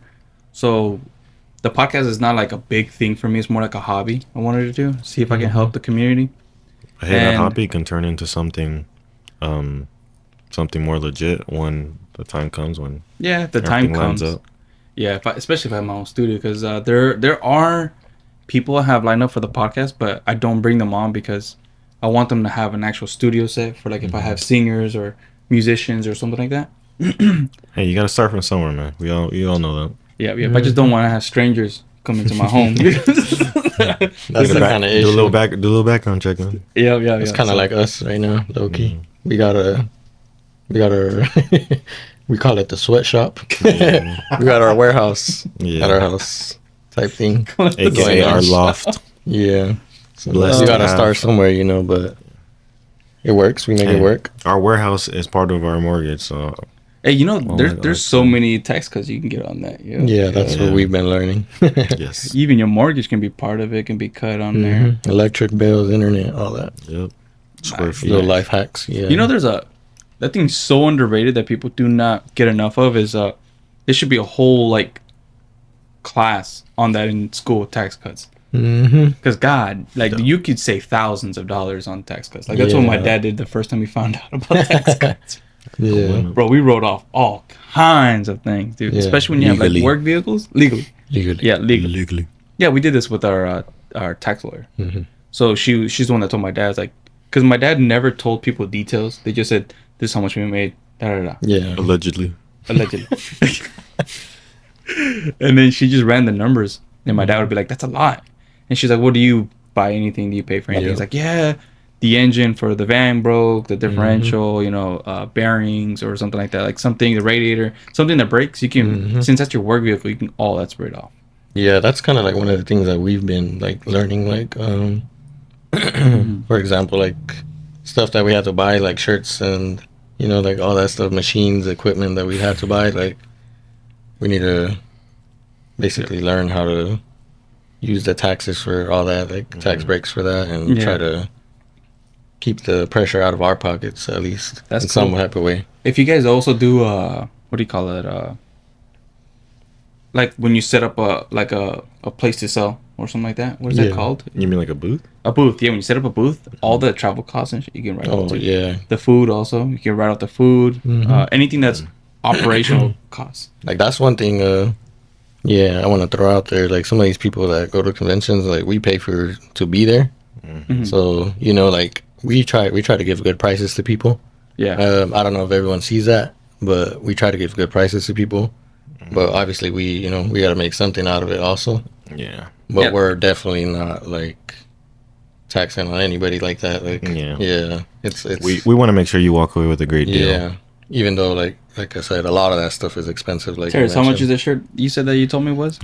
Speaker 2: so the podcast is not like a big thing for me. It's more like a hobby I wanted to do. See if I can help the community.
Speaker 6: Hey, that
Speaker 2: And-
Speaker 6: hobby can turn into something more legit when the time comes, when
Speaker 2: Yeah, if the time
Speaker 6: everything lines
Speaker 2: comes.
Speaker 6: up.
Speaker 2: Yeah, especially if I have my own studio, because there are people I have lined up for the podcast, but I don't bring them on because I want them to have an actual studio set for like if I have singers or musicians or something like that.
Speaker 6: Hey, you got to start from somewhere, man. We all know that.
Speaker 2: Yeah. But I just don't want to have strangers come into my home.
Speaker 1: That's the kind of
Speaker 6: Do a
Speaker 1: issue.
Speaker 6: little background check, man.
Speaker 2: Yeah.
Speaker 1: It's kind of
Speaker 2: So-
Speaker 1: like us right now, low key. We got our we call it the sweatshop. We got our warehouse
Speaker 6: Yeah.
Speaker 1: at our house type thing.
Speaker 6: AKA
Speaker 1: Going
Speaker 6: our
Speaker 1: on.
Speaker 6: loft.
Speaker 1: Yeah. So
Speaker 6: Blessed
Speaker 1: we got to
Speaker 6: to have.
Speaker 1: start somewhere, but it works. We make
Speaker 6: Hey,
Speaker 1: it work.
Speaker 6: Our warehouse is part of our mortgage, so
Speaker 2: Hey, there's
Speaker 6: God,
Speaker 2: there's so many tax cuts you can get on that. Yeah.
Speaker 1: Yeah, that's what
Speaker 6: Yeah.
Speaker 1: we've been learning.
Speaker 6: yes.
Speaker 2: Even your mortgage can be part of it. Can be cut on there.
Speaker 1: Mhm. Electric bills, internet, all that.
Speaker 6: Yep. Square feet.
Speaker 1: Little life hacks. Yeah.
Speaker 2: There's that thing's so underrated that people do not get enough of is there should be a whole like class on that in school, tax cuts.
Speaker 1: Mm-hmm.
Speaker 2: Because God, like you could save thousands of dollars on tax cuts. Like that's what my
Speaker 1: Yeah.
Speaker 2: dad did the first time he found out about tax cuts.
Speaker 1: Yeah.
Speaker 2: Bro, we wrote off all kinds of things, dude.
Speaker 1: Yeah,
Speaker 2: Especially when you have
Speaker 1: legally.
Speaker 2: like work vehicles, legally.
Speaker 1: Legally.
Speaker 2: Yeah, legally.
Speaker 6: Legally.
Speaker 2: Yeah, we did this with our tax lawyer. So she's the one that told my dad, it's like, because my dad never told people details. They just said, "This is how much we made." Da da da.
Speaker 1: Yeah.
Speaker 6: Allegedly.
Speaker 2: Allegedly. And then she just ran the numbers, and my dad would be like, "That's a lot." And she's like, "What do you buy anything? Do you pay for anything?"
Speaker 1: Yeah.
Speaker 2: He's like, "Yeah, the engine for the van broke, the differential, bearings or something like that, like something, the radiator, something that breaks. You can, since that's your work vehicle, you can all that's right off."
Speaker 1: Yeah, that's kind of like one of the things that we've been like learning. Like, for example, like stuff that we had to buy, like shirts and like all that stuff, machines, equipment that we had to buy. Like, we need to basically learn how to use the taxes for all that, like tax breaks for that, and try to keep the pressure out of our pockets at least.
Speaker 2: That's
Speaker 1: in some
Speaker 2: cool.
Speaker 1: type of way.
Speaker 2: If you guys also do what do you call it, like when you set up a place to sell or something like that, what is that
Speaker 1: Yeah.
Speaker 2: called?
Speaker 6: You mean like a booth?
Speaker 2: A booth. Yeah, when you set up a booth, all the travel costs and shit you can write
Speaker 1: Oh
Speaker 2: off too.
Speaker 1: yeah,
Speaker 2: The food also, you can write off the food, anything that's operational costs.
Speaker 1: like that's one thing. I want to throw out there. Like some of these people that go to conventions, like we pay for to be there. So like we try to give good prices to people.
Speaker 2: Yeah.
Speaker 1: I don't know if everyone sees that, but we try to give good prices to people. But obviously, we got to make something out of it also.
Speaker 6: Yeah.
Speaker 1: But
Speaker 2: Yeah.
Speaker 1: we're definitely not like taxing on anybody like that. Like,
Speaker 6: Yeah.
Speaker 1: it's
Speaker 6: We want to make sure you walk away with a great deal.
Speaker 1: yeah. Even though like I said, a lot of that stuff is expensive. Like,
Speaker 2: Terrence,
Speaker 1: you
Speaker 2: how much is
Speaker 1: mentioned.
Speaker 2: this shirt you said that you told me was?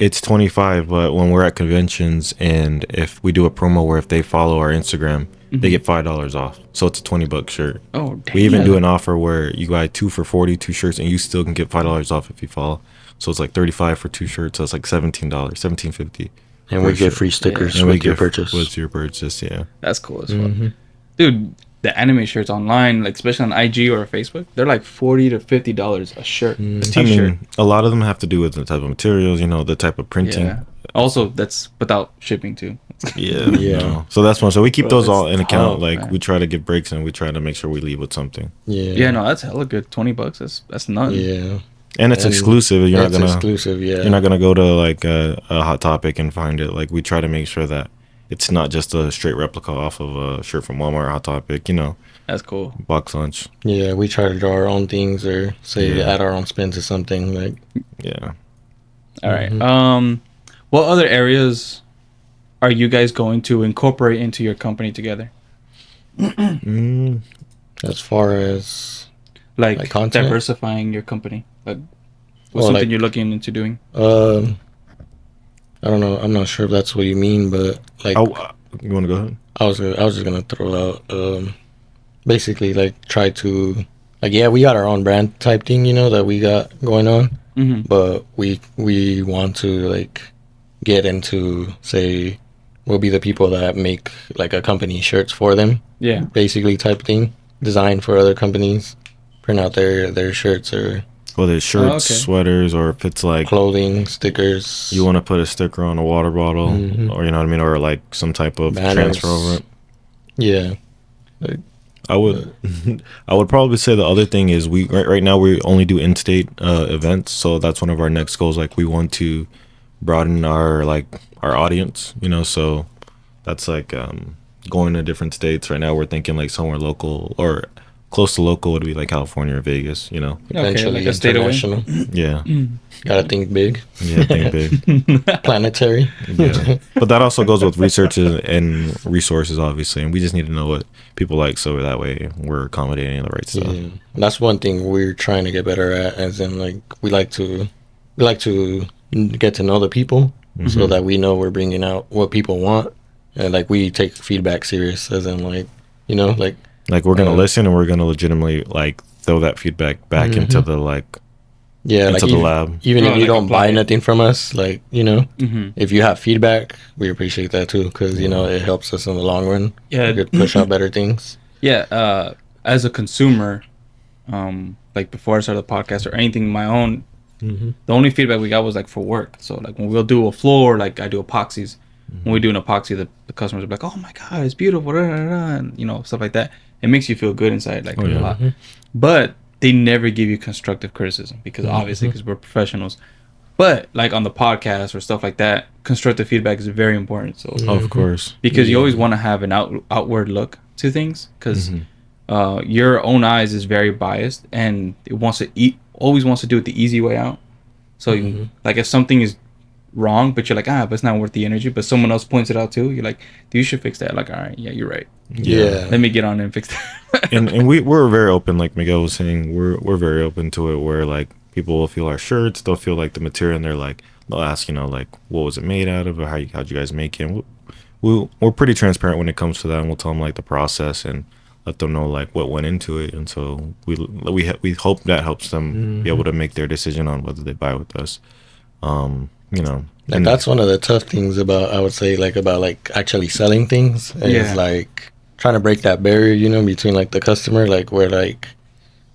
Speaker 6: It's 25, but when we're at conventions and if we do a promo where if they follow our Instagram, they get $5 off. So it's a $20 shirt.
Speaker 2: Oh, damn.
Speaker 6: We even do an offer where you buy 2 for 40, 2 shirts, and you still can get $5 off if you follow. So it's like 35 for 2 shirts. So it's like $17, $17.50.
Speaker 1: And we get free stickers
Speaker 6: And we
Speaker 1: with your
Speaker 6: get
Speaker 1: purchase.
Speaker 6: with your purchase, yeah.
Speaker 2: That's cool as fuck. Dude, the anime shirts online, like especially on IG or Facebook, they're like $40 to $50 a shirt. A
Speaker 6: I
Speaker 2: t-shirt.
Speaker 6: mean, a lot of them have to do with the type of materials, the type of printing.
Speaker 2: Yeah. Also, that's without shipping too.
Speaker 6: Yeah.
Speaker 1: Yeah.
Speaker 6: No. So that's one. So we keep
Speaker 2: Bro,
Speaker 6: those all
Speaker 2: it's
Speaker 6: in account.
Speaker 2: tough,
Speaker 6: Like
Speaker 2: man.
Speaker 6: we try to give breaks and we try to make sure we leave with something.
Speaker 1: Yeah.
Speaker 2: Yeah, no, that's hella good. $20, that's nothing.
Speaker 1: Yeah.
Speaker 6: And it's
Speaker 1: And
Speaker 6: exclusive. You're not
Speaker 1: It's
Speaker 6: gonna
Speaker 1: exclusive. Yeah.
Speaker 6: you're not gonna go to like a Hot Topic and find it. Like we try to make sure that it's not just a straight replica off of a shirt from Walmart or Hot Topic.
Speaker 2: That's cool.
Speaker 6: Box lunch.
Speaker 1: Yeah, we try to draw our own things or say
Speaker 6: Yeah.
Speaker 1: add our own spin to something. Like,
Speaker 6: Yeah.
Speaker 2: All right. What other areas are you guys going to incorporate into your company together?
Speaker 1: as far as
Speaker 2: Like
Speaker 1: content?
Speaker 2: diversifying your company. Like what's
Speaker 1: Well,
Speaker 2: something
Speaker 1: like-
Speaker 2: you're looking into doing?
Speaker 1: I don't know. I'm not sure if that's what you mean, but like
Speaker 6: Oh, you want to go ahead?
Speaker 1: I was just gonna throw out basically like try to like we got our own brand type thing that we got going on, but we want to like get into, say, we'll be the people that make like a company shirts for them,
Speaker 2: Yeah.
Speaker 1: basically type thing, design for other companies, print out their shirts or
Speaker 6: Whether it's shirts,
Speaker 2: okay.
Speaker 6: sweaters, or if it's like
Speaker 1: clothing, stickers.
Speaker 6: you want to put a sticker on a water bottle, or you know what I mean, or like some type of
Speaker 1: Banners.
Speaker 6: transfer over it.
Speaker 1: Yeah.
Speaker 6: I would, I would probably say the other thing is we right now we only do in-state events, so that's one of our next goals. Like we want to broaden our audience, so that's like going to different states. Right now we're thinking like somewhere local or close to local would be like California or Vegas,
Speaker 1: Potentially
Speaker 2: like a state away.
Speaker 1: international.
Speaker 6: Yeah,
Speaker 1: Gotta think big.
Speaker 6: yeah, think big.
Speaker 1: Planetary.
Speaker 6: Yeah, but that also goes with research and resources, obviously, and we just need to know what people like, so that way we're accommodating the right stuff.
Speaker 1: Yeah. That's one thing we're trying to get better at, as in like we like to get to know the people so that we know we're bringing out what people want, and like we take feedback serious, as in like
Speaker 6: Like we're gonna listen and we're gonna legitimately like throw that feedback back into the
Speaker 1: like
Speaker 6: into the
Speaker 1: even,
Speaker 6: lab.
Speaker 1: even
Speaker 2: Oh,
Speaker 1: if you
Speaker 2: like
Speaker 1: don't
Speaker 2: apply
Speaker 1: buy
Speaker 2: it.
Speaker 1: nothing from us, like if you have feedback, we appreciate that too, because it helps us in the long run.
Speaker 2: Yeah.
Speaker 1: We could push out better things.
Speaker 2: Yeah, as a consumer, like before I started the podcast or anything my own, the only feedback we got was like for work. So like when we'll do a floor, like I do epoxies. When we do an epoxy, the customers are like, "Oh my god, it's beautiful," and stuff like that. It makes you feel good inside, like a lot. but they never give you constructive criticism because obviously because we're professionals. But like on the podcast or stuff like that, constructive feedback is very important. So
Speaker 6: Of course.
Speaker 2: because you always want to have an outward look to things because your own eyes is very biased and it wants to always wants to do it the easy way out. So you, like if something is wrong but you're like but it's not worth the energy, but someone else points it out too, you're like, dude, you should fix that. Like, all right, yeah, you're right,
Speaker 1: Yeah.
Speaker 2: let me get on and fix that.
Speaker 6: and we're very open, like Miguel was saying. We're very open to it, where like people will feel our shirts, they'll feel like the material, and they're like, they'll ask, like, what was it made out of, or how'd you guys make it? And we're pretty transparent when it comes to that, and we'll tell them like the process and let them know like what went into it. And so we hope that helps them be able to make their decision on whether they buy with us.
Speaker 1: And that's one of the tough things about, I would say, like about like actually selling things is like trying to break that barrier, between like the customer, like where like,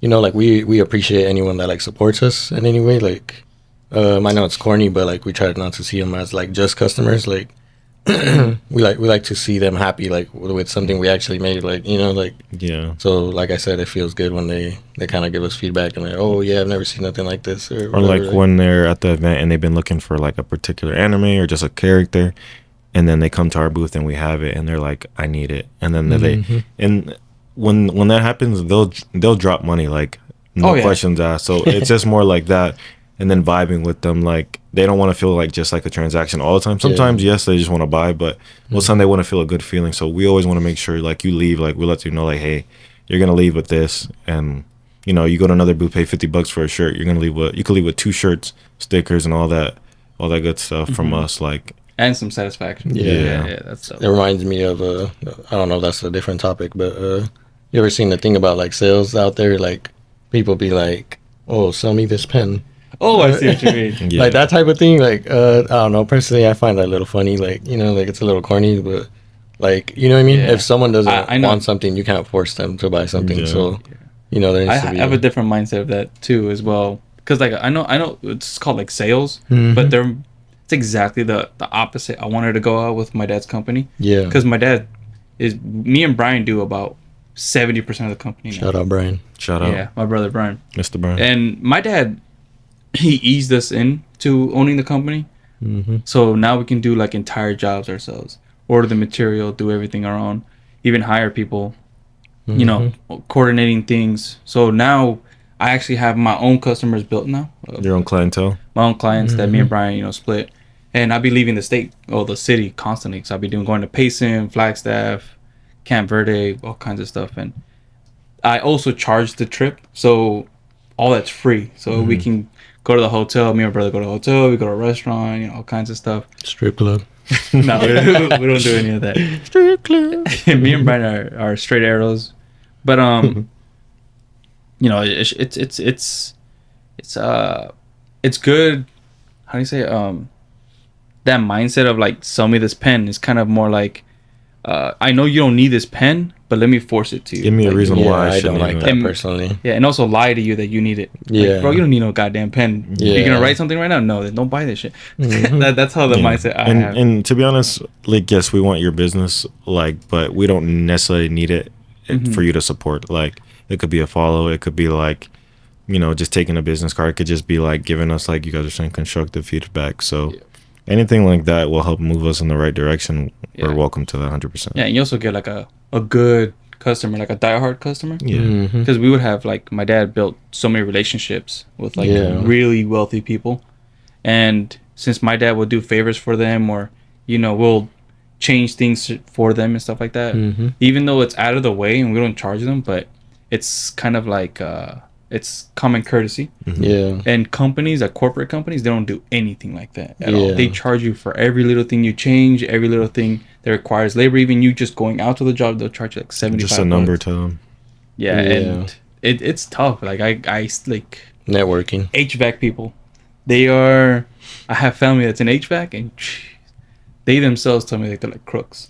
Speaker 1: like we appreciate anyone that like supports us in any way. Like, I know it's corny, but like we try not to see them as like just customers. Like we like to see them happy, like with something we actually made, like, like,
Speaker 6: yeah.
Speaker 1: so like I said, it feels good when they kind of give us feedback and like, oh yeah, I've never seen nothing like this, or
Speaker 6: like
Speaker 1: whatever.
Speaker 6: when they're at the event and they've been looking for like a particular anime or just a character, and then they come to our booth and we have it and they're like, I need it. And then they and when that happens, they'll drop money, like no questions asked. So it's just more like that. And then vibing with them, like they don't want to feel like just like a transaction all the time. Sometimes yes, they just want to buy, but most of the time they want to feel a good feeling. So we always want to make sure like you leave, like we let you know like, hey, you're gonna leave with this. And you go to another booth, pay $50 for a shirt, you're gonna leave with, you could leave with 2 shirts, stickers, and all that good stuff from us, like,
Speaker 2: and some satisfaction.
Speaker 1: Yeah,
Speaker 2: that's
Speaker 1: it reminds me of I don't know if that's a different topic, but you ever seen the thing about like sales out there, like people be like, oh, sell me this pen.
Speaker 2: Oh, I see what you mean.
Speaker 6: Yeah.
Speaker 1: Like that type of thing. Like, I don't know. Personally, I find that a little funny. Like, like it's a little corny, but like, you know what I mean?
Speaker 2: Yeah.
Speaker 1: If someone doesn't
Speaker 2: I know.
Speaker 1: want something, you can't force them to buy something.
Speaker 6: Yeah.
Speaker 1: So, there needs
Speaker 2: I
Speaker 1: to be.
Speaker 2: have a different mindset of that too as well. Because like I know it's called like sales,
Speaker 1: Mm-hmm.
Speaker 2: but it's exactly the opposite. I wanted to go out with my dad's company.
Speaker 1: Yeah.
Speaker 2: Because me and Brian do about 70% of the company now.
Speaker 1: Shout out, Brian.
Speaker 6: shout out,
Speaker 2: Yeah, my brother Brian.
Speaker 6: Mr. Brian.
Speaker 2: And my dad, he eased us into owning the company.
Speaker 1: Mm-hmm.
Speaker 2: So now we can do like entire jobs ourselves, order the material, do everything our own, even hire people, coordinating things. So now I actually have my own customers built now.
Speaker 6: Your own clientele.
Speaker 2: My own clients that me and Brian, split. And I'll be leaving the state or the city constantly. So I'll be going to Payson, Flagstaff, Camp Verde, all kinds of stuff. And I also charge the trip. So all that's free. So we can go to the hotel. Me and my brother go to the hotel. We go to a restaurant, all kinds of stuff.
Speaker 1: Strip club.
Speaker 2: No, we don't do any of that.
Speaker 1: Strip club.
Speaker 2: Me and Brian are straight arrows. But it's good. How do you say that mindset of like, sell me this pen is kind of more like, I know you don't need this pen, but let me force it to you.
Speaker 6: Give me a reason
Speaker 1: Yeah,
Speaker 6: why
Speaker 1: I
Speaker 6: shouldn't
Speaker 1: don't like
Speaker 6: even-
Speaker 1: that personally.
Speaker 2: Yeah, and also lie to you that you need it.
Speaker 1: Yeah.
Speaker 2: Like, bro, you don't need no goddamn pen.
Speaker 1: Yeah.
Speaker 2: You're gonna write something right now? No, then don't buy this shit. That's how the
Speaker 6: Yeah.
Speaker 2: mindset I
Speaker 6: and,
Speaker 2: have.
Speaker 6: And to be honest, like, yes, we want your business, like, but we don't necessarily need it for you to support. Like, it could be a follow. It could be like, just taking a business card. It could just be like giving us, like you guys are saying, constructive feedback. So anything like that will help move us in the right direction.
Speaker 2: Yeah.
Speaker 6: We're welcome to that 100%.
Speaker 2: Yeah, and you also get like a good customer, like a diehard customer.
Speaker 6: Yeah.
Speaker 2: Because we would have, like, my dad built so many relationships with like really wealthy people, and since my dad would do favors for them, or we'll change things for them and stuff like that, even though it's out of the way and we don't charge them, but it's kind of like it's common courtesy.
Speaker 1: Yeah.
Speaker 2: And companies, like corporate companies, they don't do anything like that at all.
Speaker 1: Yeah.
Speaker 2: They charge you for every little thing you change, every little thing that requires labor. Even you just going out to the job, they'll charge you like 75.
Speaker 6: Just a number to them.
Speaker 2: Yeah,
Speaker 1: Yeah.
Speaker 2: and it's tough. Like I like
Speaker 1: Networking.
Speaker 2: HVAC people. I have family that's in HVAC, and they themselves tell me like they're like crooks.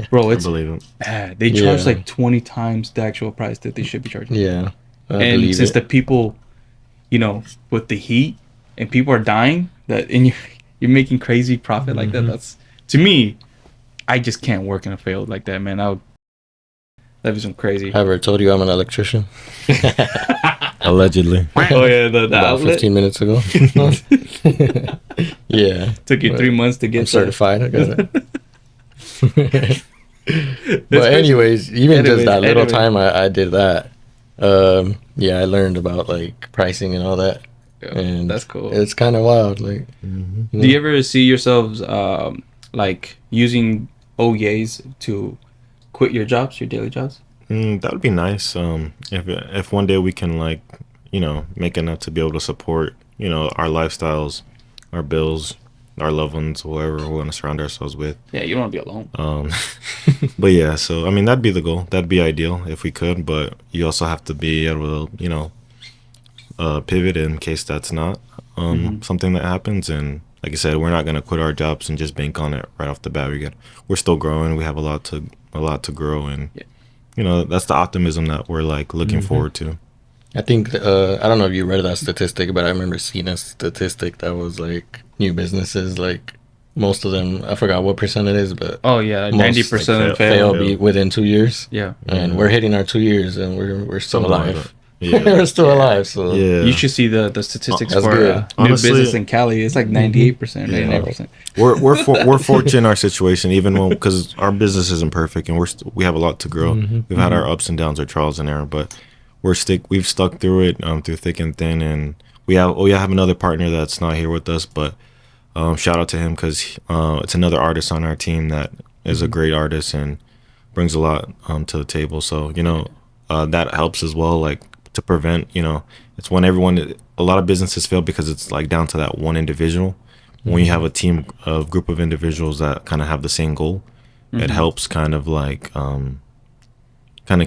Speaker 2: Bro,
Speaker 6: I
Speaker 2: it's
Speaker 6: believe it.
Speaker 2: bad. They charge
Speaker 1: Yeah.
Speaker 2: like 20 times the actual price that they should be charging.
Speaker 1: Yeah. I
Speaker 2: And
Speaker 1: believe
Speaker 2: since
Speaker 1: it.
Speaker 2: the people, with the heat and people are dying, and you're making crazy profit like that, that's, to me, I just can't work in a field like that, man. That'd be some crazy.
Speaker 1: I ever told you I'm an electrician?
Speaker 6: Allegedly.
Speaker 2: Oh yeah, the
Speaker 1: About
Speaker 2: outlet
Speaker 1: 15 minutes ago. Yeah.
Speaker 2: took you
Speaker 1: But
Speaker 2: 3 months to get
Speaker 1: I'm certified. I got it.
Speaker 2: That's
Speaker 1: But
Speaker 2: crazy.
Speaker 1: anyways, even just that little
Speaker 2: Anyways.
Speaker 1: time I did that, yeah, I learned about like pricing and all that.
Speaker 2: Yeah,
Speaker 1: And
Speaker 2: that's cool.
Speaker 1: It's kind of wild. Like,
Speaker 2: Do you ever see yourselves like using OHYAZE to quit your jobs, your daily jobs?
Speaker 6: That would be nice. If one day we can like, make enough to be able to support, our lifestyles, our bills, our loved ones, whoever we want to surround ourselves with.
Speaker 2: Yeah, you don't want to be alone.
Speaker 6: But yeah, so I mean that'd be the goal. That'd be ideal if we could, but you also have to be able to, pivot in case that's not something that happens. And like I said, we're not gonna quit our jobs and just bank on it right off the bat. We're still growing. We have a lot to grow, and that's the optimism that we're like looking forward to.
Speaker 1: I think I don't know if you read that statistic, but I remember seeing a statistic that was like new businesses, like most of them, I forgot what percent it is, but
Speaker 2: Oh yeah,
Speaker 1: most,
Speaker 2: 90%
Speaker 6: like,
Speaker 2: of
Speaker 1: fail
Speaker 2: fail.
Speaker 1: be within 2 years.
Speaker 2: Yeah,
Speaker 1: And we're hitting our 2 years, and we're still
Speaker 6: Something like
Speaker 1: alive.
Speaker 6: that. Yeah.
Speaker 1: We're still alive. So
Speaker 6: Yeah.
Speaker 2: you should see the statistics
Speaker 1: That's
Speaker 2: for
Speaker 1: good.
Speaker 2: new
Speaker 6: Honestly-
Speaker 2: business in Cali. It's like 98%, 99%.
Speaker 6: We're fortunate in our situation, even because our business isn't perfect and we have a lot to grow. We've had our ups and downs, our trials and error, but we've stuck through it through thick and thin. And we have another partner that's not here with us, but shout out to him because it's another artist on our team that is a great artist and brings a lot to the table. So that helps as well, like to prevent. It's when a lot of businesses fail because it's like down to that one individual. When you have a group of individuals that kind of have the same goal, it helps kind of like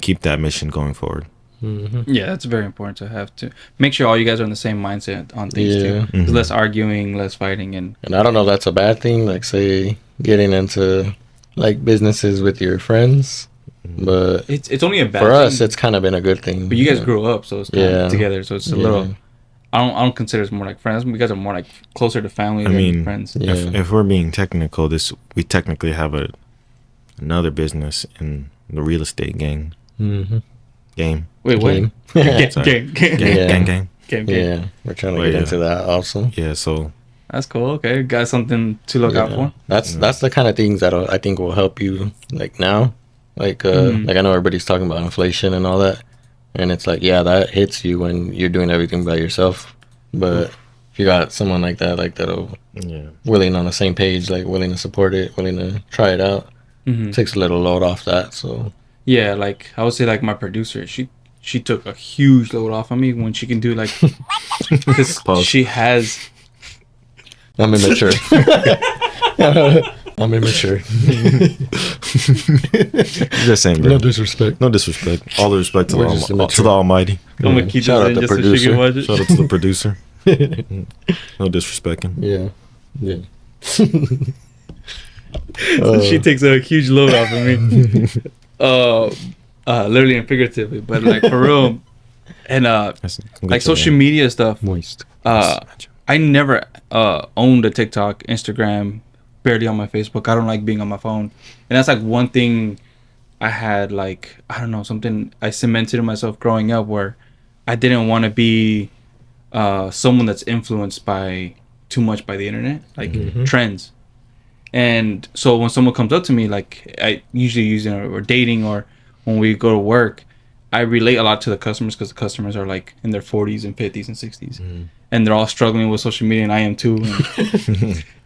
Speaker 6: keep that mission going forward.
Speaker 2: Yeah, that's very important to have to make sure all you guys are on the same mindset on things
Speaker 1: Yeah.
Speaker 2: too. There's less arguing, less fighting, and
Speaker 1: I don't know if that's a bad thing, like say getting into like businesses with your friends, but
Speaker 2: it's only a bad
Speaker 1: for
Speaker 2: thing.
Speaker 1: us it's kind of been a good thing.
Speaker 2: But you guys grew up, so it's kind
Speaker 1: Yeah.
Speaker 2: of together. So it's a little. I don't consider it more like friends. You guys are more like closer to family
Speaker 6: I
Speaker 2: than
Speaker 6: mean,
Speaker 2: friends.
Speaker 1: Yeah.
Speaker 6: if we're being technical, we technically have another business in the real estate game.
Speaker 2: Wait, what?
Speaker 1: Game.
Speaker 2: Game,
Speaker 6: Sorry.
Speaker 2: game, game,
Speaker 1: Yeah.
Speaker 6: Gang.
Speaker 1: Yeah, we're trying to
Speaker 6: Well,
Speaker 1: get
Speaker 6: yeah.
Speaker 1: into that also.
Speaker 6: Yeah, so
Speaker 2: That's cool. Okay, got something to look out
Speaker 1: Yeah.
Speaker 2: for.
Speaker 1: That's the kind of things that I think will help you like now. Like like I know everybody's talking about inflation and all that, and it's like that hits you when you're doing everything by yourself. But if you got someone like that'll
Speaker 6: yeah.
Speaker 1: willing on the same page, like willing to support it, willing to try it out, takes a little load off that. So
Speaker 2: Yeah, like I would say, like my producer, she took a huge load off of me when she can do like, because
Speaker 6: Pause.
Speaker 2: she has.
Speaker 1: I'm immature. I'm immature.
Speaker 6: Just saying, bro.
Speaker 1: No disrespect.
Speaker 6: No disrespect. All the respect to,
Speaker 1: We're just
Speaker 6: to
Speaker 1: immature.
Speaker 6: the Almighty.
Speaker 2: I'm gonna keep
Speaker 1: Shout
Speaker 2: this
Speaker 1: out
Speaker 2: in
Speaker 1: the
Speaker 2: just so she
Speaker 1: producer.
Speaker 2: can watch it.
Speaker 6: Shout out to the producer. No disrespecting.
Speaker 1: Yeah. Yeah.
Speaker 2: So she takes a huge load off of me. Literally and figuratively, but like for real. And like social media stuff.
Speaker 1: Moist.
Speaker 2: I never owned a TikTok, Instagram, barely on my Facebook. I don't like being on my phone. And that's like one thing I had, like, I don't know, something I cemented in myself growing up where I didn't want to be someone that's influenced by too much by the internet, like trends. And so when someone comes up to me, like I usually use it or dating or when we go to work, I relate a lot to the customers because the customers are like in their 40s and 50s and 60s. And they're all struggling with social media, and I am too.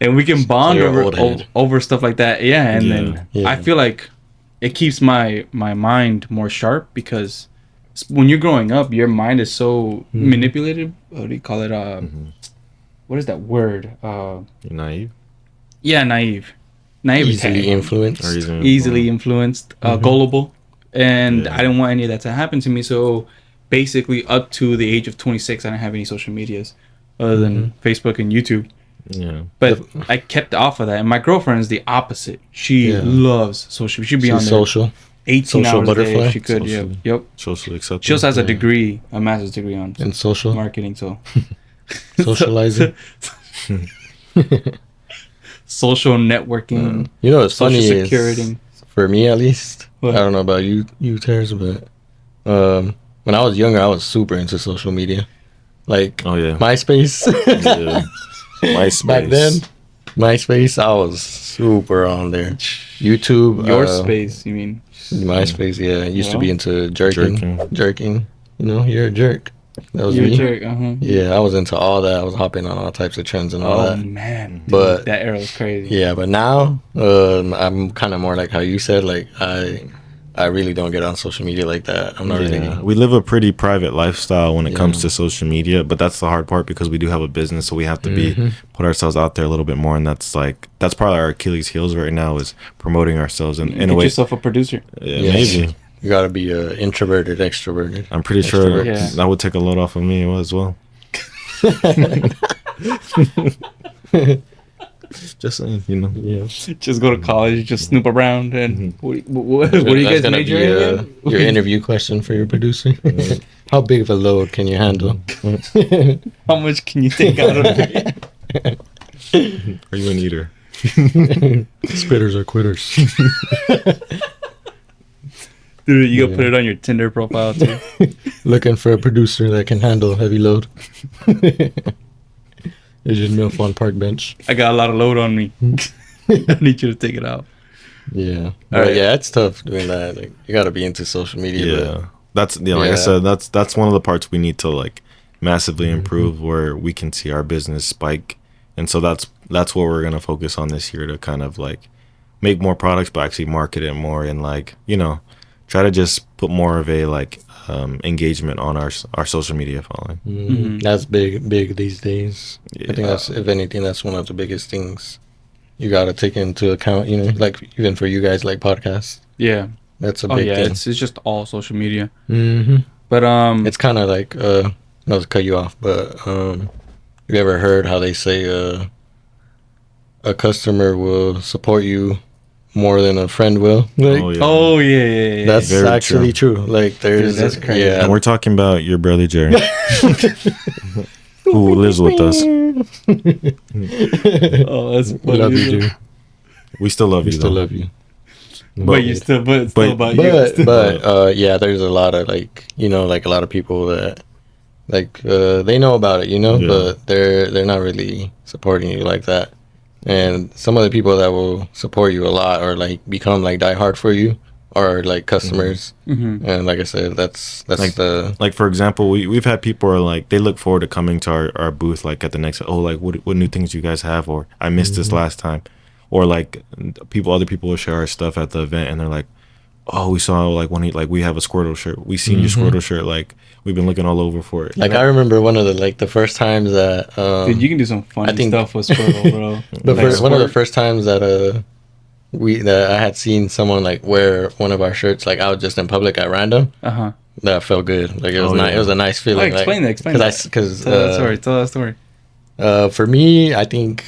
Speaker 2: And we can bond
Speaker 1: you're an old
Speaker 2: over
Speaker 1: head.
Speaker 2: over stuff like that. Yeah, and
Speaker 6: Yeah.
Speaker 2: then
Speaker 1: Yeah.
Speaker 2: I feel like it keeps my mind more sharp because when you're growing up, your mind is so manipulated. What do you call it? What is that word?
Speaker 6: You're naive.
Speaker 2: Yeah, naive.
Speaker 1: Easily influenced.
Speaker 6: Or
Speaker 2: Easily influenced, gullible, and I didn't want any of that to happen to me. So basically, up to the age of 26, I didn't have any social medias other than Facebook and YouTube.
Speaker 6: Yeah.
Speaker 2: But I kept off of that. And my girlfriend is the opposite. She loves social. She'd be
Speaker 1: She's
Speaker 2: on there
Speaker 1: social.
Speaker 2: 18
Speaker 1: social
Speaker 2: hours a day
Speaker 1: butterfly?
Speaker 2: if she could. Yep.
Speaker 6: Social.
Speaker 2: Yep.
Speaker 6: Socially acceptable.
Speaker 2: She also has a degree, a master's degree on
Speaker 1: And social.
Speaker 2: marketing. So
Speaker 1: Socializing.
Speaker 2: social networking,
Speaker 1: You know what's
Speaker 2: social
Speaker 1: funny
Speaker 2: security.
Speaker 1: for me at least.
Speaker 2: What?
Speaker 1: I don't know about you, Terrence, but when I was younger, I was super into social media. Like,
Speaker 6: Oh yeah.
Speaker 1: MySpace.
Speaker 6: Yeah. MySpace.
Speaker 1: Back then, MySpace, I was super on there. YouTube.
Speaker 2: Your space, you mean?
Speaker 1: MySpace, yeah. I used to be
Speaker 2: Well,
Speaker 1: into jerking. You know, you're a jerk. That was
Speaker 2: You're a
Speaker 1: me.
Speaker 2: jerk, uh-huh.
Speaker 1: Yeah, I was into all that. I was hopping on all types of trends and all
Speaker 2: Oh
Speaker 1: that.
Speaker 2: man, dude,
Speaker 1: But
Speaker 2: that era was crazy.
Speaker 1: yeah, but now I'm kind of more like how you said. Like I really don't get on social media like that. I'm not
Speaker 6: Yeah.
Speaker 1: really.
Speaker 6: We live a pretty private lifestyle when it comes
Speaker 1: Yeah.
Speaker 6: to social media, but that's the hard part because we do have a business, so we have to
Speaker 1: Mm-hmm.
Speaker 6: put ourselves out there a little bit more, and that's probably our Achilles heels right now is promoting ourselves in
Speaker 2: Get
Speaker 6: a way.
Speaker 2: yourself a producer.
Speaker 6: Yeah,
Speaker 1: Yes.
Speaker 6: maybe.
Speaker 1: You gotta be introverted, extroverted.
Speaker 6: I'm pretty sure
Speaker 1: Extroverts.
Speaker 6: that would take a load off of me as well. Just saying, you know.
Speaker 1: Yeah.
Speaker 2: Just go to college, just snoop around, and what are you
Speaker 1: That's
Speaker 2: guys
Speaker 1: gonna
Speaker 2: majoring in?
Speaker 1: be your interview question for your producer. How big of a load can you handle?
Speaker 2: How much can you take out of it?
Speaker 6: Are you an eater?
Speaker 1: Spitters or quitters.
Speaker 2: Dude, you gotta put it on your Tinder profile too.
Speaker 1: Looking for a producer that can handle heavy load. It's just milf on park bench.
Speaker 2: I got a lot of load on me. I need you to take it out.
Speaker 1: Yeah, but
Speaker 2: right.
Speaker 1: yeah, it's tough doing that. Like, you got to be into social media.
Speaker 6: Yeah, that's like I
Speaker 1: Yeah.
Speaker 6: said, that's one of the parts we need to like massively improve, where we can see our business spike, and so that's what we're gonna focus on this year to kind of like make more products, but actually market it more and like try to just put more of a like engagement on our social media following.
Speaker 1: Mhm. That's big these days. I think
Speaker 6: Yeah.
Speaker 1: that's, if anything, that's one of the biggest things you got to take into account. Like even for you guys, like podcasts,
Speaker 2: Yeah.
Speaker 1: that's a
Speaker 2: Oh
Speaker 1: big
Speaker 2: yeah,
Speaker 1: thing.
Speaker 2: it's just all social media.
Speaker 1: Mm-hmm.
Speaker 2: But
Speaker 1: It's kind of like not to cut you off, but you ever heard how they say a customer will support you more than a friend will? Like,
Speaker 6: Oh yeah.
Speaker 2: oh yeah.
Speaker 1: that's
Speaker 6: Very
Speaker 1: actually true. Like there's
Speaker 2: that's crazy.
Speaker 1: Yeah,
Speaker 6: And we're talking about your brother Jerry, who lives with us.
Speaker 2: Oh, that's
Speaker 1: we
Speaker 2: funny.
Speaker 1: love you, dude.
Speaker 6: We still love
Speaker 1: We
Speaker 6: you.
Speaker 1: still
Speaker 6: though.
Speaker 1: love you.
Speaker 2: But you still, but it's still about you.
Speaker 1: But yeah, there's a lot of like like a lot of people that like they know about it,
Speaker 6: Yeah.
Speaker 1: but they're not really supporting you like that. And some of the people that will support you a lot or like become like diehard for you are like customers.
Speaker 2: Mhm.
Speaker 1: And like I said, that's
Speaker 6: Like-
Speaker 1: the
Speaker 6: Like for example, we've had people are like they look forward to coming to our booth like at the next like what new things you guys have, or I missed this last time, or like other people will share our stuff at the event and they're like, oh, we saw like we have a Squirtle shirt, we seen your Squirtle shirt, like we've been looking all over for it.
Speaker 1: like I remember one of the first times that
Speaker 2: Dude, you can do some funny
Speaker 1: I think-
Speaker 2: stuff with Squirtle, bro.
Speaker 1: one of the first times that I had seen someone like wear one of our shirts like out just in public at random.
Speaker 2: Uh huh.
Speaker 1: That felt good. Like it was
Speaker 6: Oh,
Speaker 1: nice.
Speaker 6: yeah.
Speaker 1: It was a nice feeling.
Speaker 2: Explain that.
Speaker 1: Because
Speaker 2: Tell that story. Tell that story.
Speaker 1: for me, I think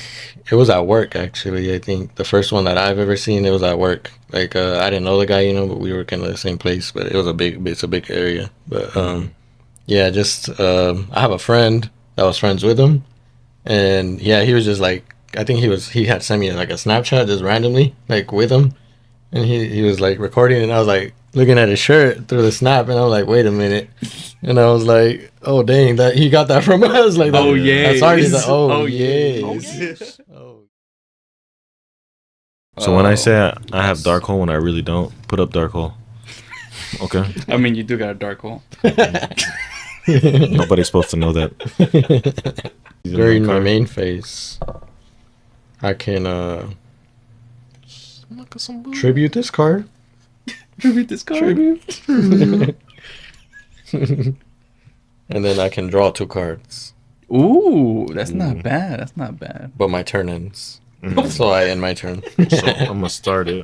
Speaker 1: it was at work. Actually, I think the first one that I've ever seen, it was at work. Like I didn't know the guy, but we were kind of the same place. But it was it's a big area. But yeah, just I have a friend that was friends with him, and yeah, he was just like, I think he had sent me like a Snapchat just randomly like with him, and he was like recording, and I was like looking at his shirt through the snap, and I was like, wait a minute, and I was like, oh dang, that he got that from us, like
Speaker 2: Oh,
Speaker 1: that,
Speaker 2: yeah.
Speaker 1: that's already the
Speaker 2: Oh,
Speaker 1: yeah.
Speaker 2: yes.
Speaker 6: So when I say I have dark hole when I really don't, put up dark hole. Okay.
Speaker 2: I mean, you do got a dark hole.
Speaker 6: Nobody's supposed to know that.
Speaker 1: During my main phase, I can tribute this card.
Speaker 2: Tribute this card.
Speaker 1: And then I can draw 2 cards,
Speaker 2: Ooh, that's not bad. That's not bad.
Speaker 1: but my turn ends. So I end my turn.
Speaker 6: So I'm gonna start it.